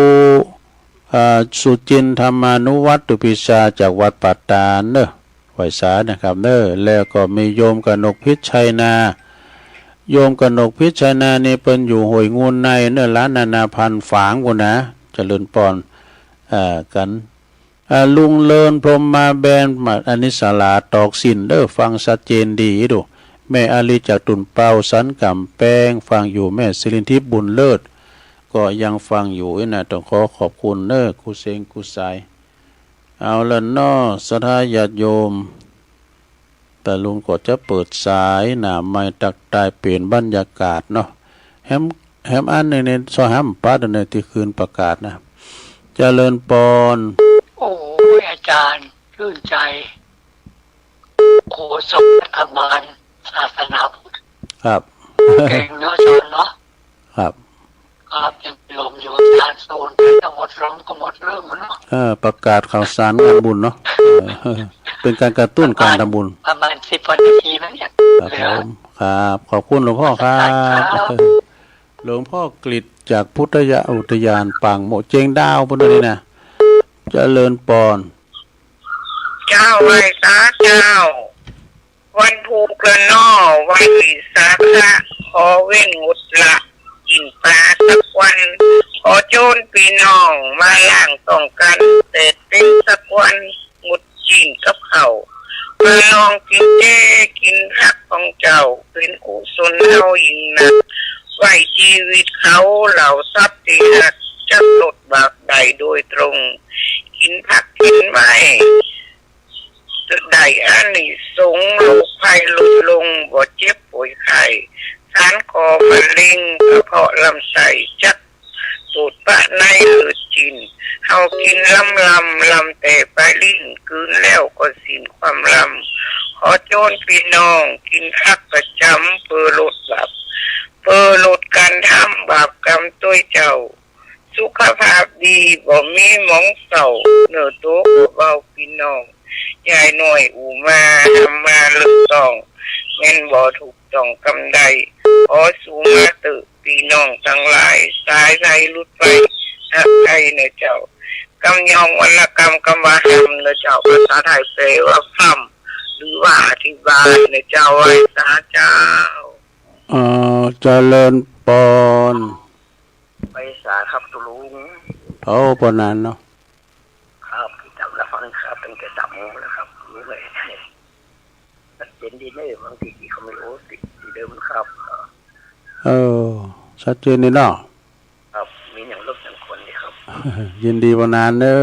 สุจินธรรมานุวัตตุปิชาจากวัดปัตตาเนอไหวสานะครับเนอแล้วก็มีโยมกนกพิชัยนาโยมกนกพิชัยนานี่เป็นอยู่หวยงูในเนอร้านนานาพันฝางกุนะเจริญปอนกันลุงเลินพรหมมาแบนมาอนิสาลาตอกสินเด้อฟังชัดเจนดีดูแม่อาลีจากตุนเปาสันกำแป้งฟังอยู่แม่สิรินทิพย์บุญเลิศก็ยังฟังอยู่นะต้องขอขอบคุณเนอกุเซงกุไซเอาละเนาะศรัทธาญาติโยมแต่ลุงก็จะเปิดสายหนาไม้ตักตายเปลี่ยนบรรยากาศเนาะแฮมอันในซอฮัมป้าในที่คืนประกาศนะเจริญปอนโอ้ยอาจารย์ชื่นใจโฆษกรัฐบาลศาสนาพุทธครับเก่งเนาะจนเนาะครับครับยังลมอยู่อาจารย์โซนไปทั้งหมดลมก็หมดเรื่องเนาะประกาศข่าวสารงานบุญเนาะเป็นการกระตุ้นการทำบุญประมาณ10 นาทีนะเนี่ยครับผมครับขอบคุณหลวงพ่อครับหลวงพ่อกฤษจากพุทธอุทยานปังโมเจงดาวบนนี้นะเจริญปอนเจ้าไหว้สาเจ้าวันภูกระนอวันวิสาขะขอเว้นงดละกินปลาสักวันขอโจรพี่น้องมาล่างต้องกันเศษเป็นสักวันงดกินกับเขามาลองกินเจกินผักของเจ้าเป็นกุศลเฮายิ่งนักไว้ชีวิตเขาเหล่าทรัพย์ที่หักจะลดบาปใดโดยตรงกินผักกินไม้จะได้อานิสงส์โรคภัยลดลงบ่เจ็บป่วยไข้สารคอมะเร็งกระเพาะลำไส้จักสูดปะในหรือจินเฮากินลำแต่ไปลิ้นคืนแล้วก็สิ้นความลำขอโจรพี่น้องกินผักประจำเพื่อลดบาปเพื่อลดการทำบาปกรรมตัวเจ้าสุขภาพดีบ่มีหมองเศร้าเนื้อโตเบาพี่น้องยายหน่อยอูมาทำมาลึกต้องเงินบ่ถูกต้องกำไดขอสู่มาตึพี่น้องทั้งหลายสายใจลุดไปทักใจเนื้อเจ้ากำยองวรรณกรรมกำว่าหำเนื้อเจ้าภาษาไทยแปลว่าฟั่มหรือว่าอธิบายเนื้อเจ้าไว้สาเจ้าเจริญปอนไปสาครับตุลุงปอนนั้นเนาะครับจำแล้วฟังครับเป็นแก่จับงูแล้วครับรู้เลยเป็นดีไม่บางทีเขาไม่รู้สิที่เดิมครับชัดเจนนี่เนาะครับมีอย่างลบอย่างคนนี่ครับยินดีวันนั้นเนอ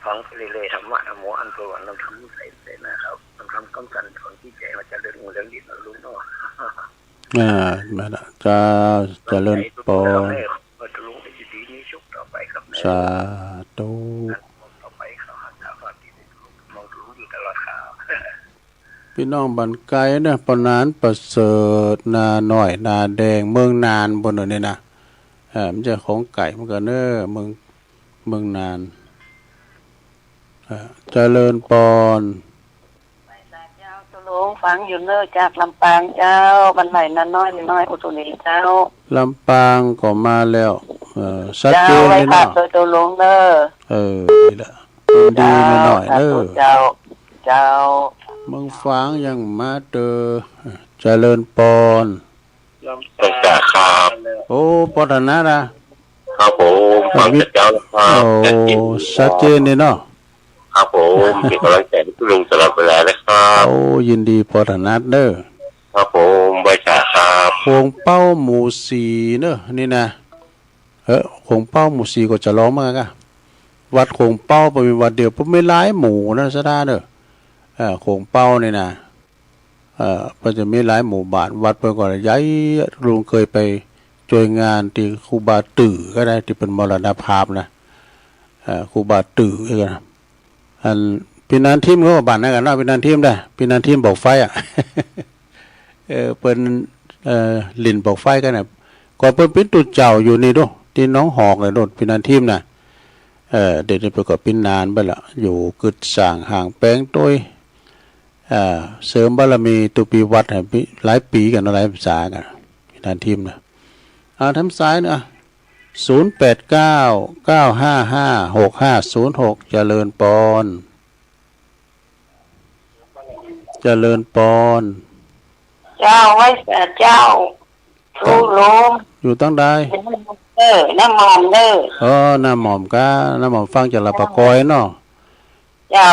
ฟังไปเรื่อยๆธรรมะธรรมโออันตัวเราทำใส่นะครับเราทำก้องกันคนที่ใจมันจะเดินงูเดินดินเรารู้เนาะมาละจะเล่นปอสาธุพี่น้องบันไกเนี่ยปนานประเสริฐนาหน่อยนาแดงเมืองนานบนนี่นะมันจะของไก่มันก็เนอเมืองนานเจริญปอนฟังอยู่เนอจากลำปางเจ้าบันไหลน้น้อยอุตุนีเจ้าลำปางก็มาแล้วชัดเจนเลยเนาะตัวลงเนอนี่แหละดีหน่อยเจ้า เจ้า เมืองฝางยังมาเตอเจริญปอน ตั้งแต่ครับ โอ้ปอธนาดา ครับผมฟังจากเจ้าครับ โอ้ชัดเจนเลยเนาะ ครับผมเป็นกำลังใจให้คุณลุงตลอดเวลาเลยครับ โอ้ยินดีปอธนาเด้อ ครับผมใบชาครับ โคงเป้าหมู่สีเนอะนี่นะโคงเป้าหมู่สีก็จะร้องมากะวัดโคงเป้าเป็นวัดเดียวปุ๊บไม่ร้ายหมู่นะซะได้เนอะโคงเป้านี่นะก็จะมีหลายหมู่บ้านวัดเพิ่นก็ย้ายลุงเคยไปช่วยงานที่ครูบาตือก็ได้ที่เป็นมรณภาพนะครูบาตือก็นะอันพี่นันทีมก็บ้านนั่นกันเนาะพี่นันทีมได้พี่นันทีมบอกไฟอ่ะ เปิ้นลิ้นบอกไฟกันน่ะก่อนเปิ้นเป็นตุเจ้าอยู่นี่ดูที่น้องหอกเลยโดดพี่นันทีมน่ะเด็กนี่เพิ่นก็เป็นนานไปละอยู่กึดสร้างห่างแปลงต้วยเสริมบารมีตุปีวัดให้หลายปีกันหลายภาษากันพี่นันทีมน่ะทำซ้ายนะ0899555656เจริญปอนเจริญปอน เจ้าไว้แต่เจ้ารู้ลม อยู่ตั้งใด น้ำมันเด้อ น้ำหม่อมก้าน้ำหม่อมฟังจากละปะกอยเนาะ เจ้า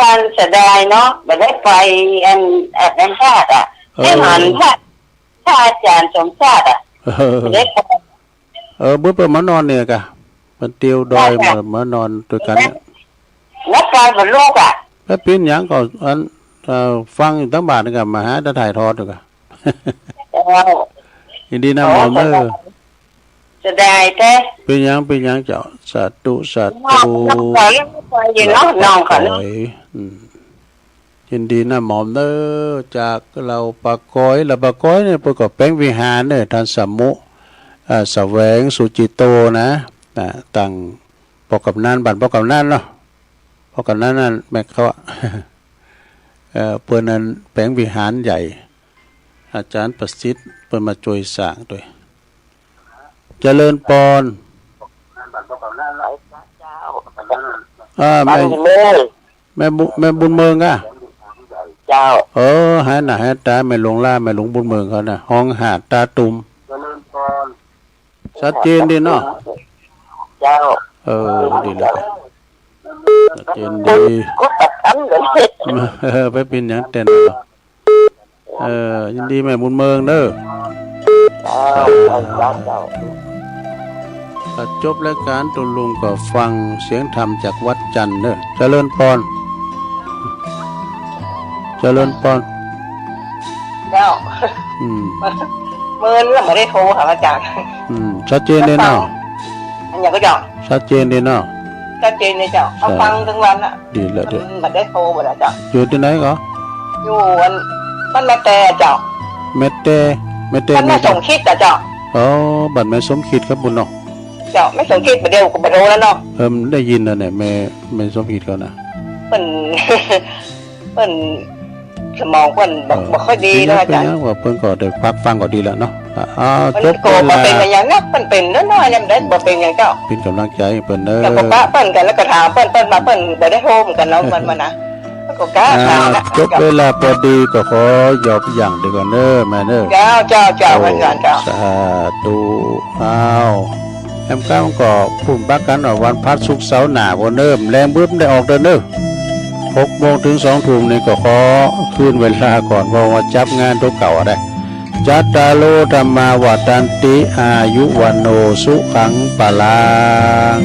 วันเสียดายเนาะไม่ได้ไปอันชาติอ่ะได้หันถ้าอาจารย์สมชาติอ่ะไม่ได้ไป เบื่อเปิดมานอนเนี่ยกะมันเตียวดอยมานอนด้วยกันเนี่ย นักการบรรลุอ่ะ แล้วปีนหยังก็อันฟังอยู่ตั้งบาทนึงกับมาหาจะถ่ายทอดด้วยกัน เจ้า ยินดีน้ำหม่อมเสียดายแต่ เป็นหยังเจ้าสาธุสาธุ น้องไปอยู่เนาะน้องเขาเนาะ ยินดีน้ำหม่อมจากเราปะกอยละปะกอยเนี่ยประกอบแป้งวิหารเนี่ยท่านสมุแสวงสุจิโตนะตั้งปกกับนั่นบัตรปกกับนั่นเนาะปกกับนั่นแม่เขาเปิ้นนั้นแปลงวิหารใหญ่อาจารย์ประสิทธิ์เปิ้นมาช่วยสร้างด้วยเจริญปอนแม่บุญเมืองอ่ะ เจ้า หาหน้าหาตาแม่หลวงล่าแม่หลวงบุญเมืองเขาน่ะห้องหาดตาตุ่มชัดเจนดีเนาะ เจ้า ดีเลยชัดเจนดี ก็ตัดคำเลย ไปเป็นอย่างเต้นยินดีแม่บุญเมืองเด้อจบรายการตุลุงก็ฟังเสียงธรรมจากวัดจันทร์เด้อเจริญพรเจริญพร เจ้าเมื่อนี้ไม่ได้โทรหาอาจารย์ ชัดเจนเลยเนาะ อันนี้ก็เจ้า ชัดเจนเลยเนาะ ชัดเจนเลยเจ้าเอาฟังทั้งวันอ่ะ ดีแล้วเด้อ ไม่ได้โทรหมดแล้วเจ้า อยู่ที่ไหนก็ อยู่มันมาแต่เจ้า เมตเต้ มันไม่ส่งคิดแต่เจ้า บัตรแม่สมคิดครับบุญเนาะ เจ้าไม่ส่งคิดไปเดียวก็ไปโทรแล้วเนาะ ได้ยินแล้วเนี่ยแม่สมคิดเขานะ เพิ่น สมองเพิ่นบ่ค่อยดีนะอาจารย์ ว่าเพิ่นก็ได้พักฟังก็ดีแล้วเนาะจบ โกบ่เป็นอย่างนั้นเพิ่นเป็นน้อยๆยังได้บ่เป็นอย่างเจ้า เป็นกำลังใจให้เพิ่นเด้อ แล้วก็ป้าเปิ้นกันแล้วก็ถามเปิ้นมาเปิ้นบ่ได้โทรเหมือนกันแล้วมันมานะแล้วก็กล้าถามนะ จบเวลาพอดีก็ขอยอบอย่างเดียวกันเด้อแม่เด้อ เจ้าเหมือนกันเจ้า สาธุแอมก้าวก็พูดบักกันว่าวันพัดศุกร์เสาร์หน้าบ่เริ่มแรงบึ้มได้ออกเด้อ6 โมงถึง 2 ทุ่มนี่ก็ขอคืนเวลาก่อนเพราะว่าจับงานตัวเก่าได้จัตตาโลธรรมาวัฏันติอายุวันโนสุขังปะลัง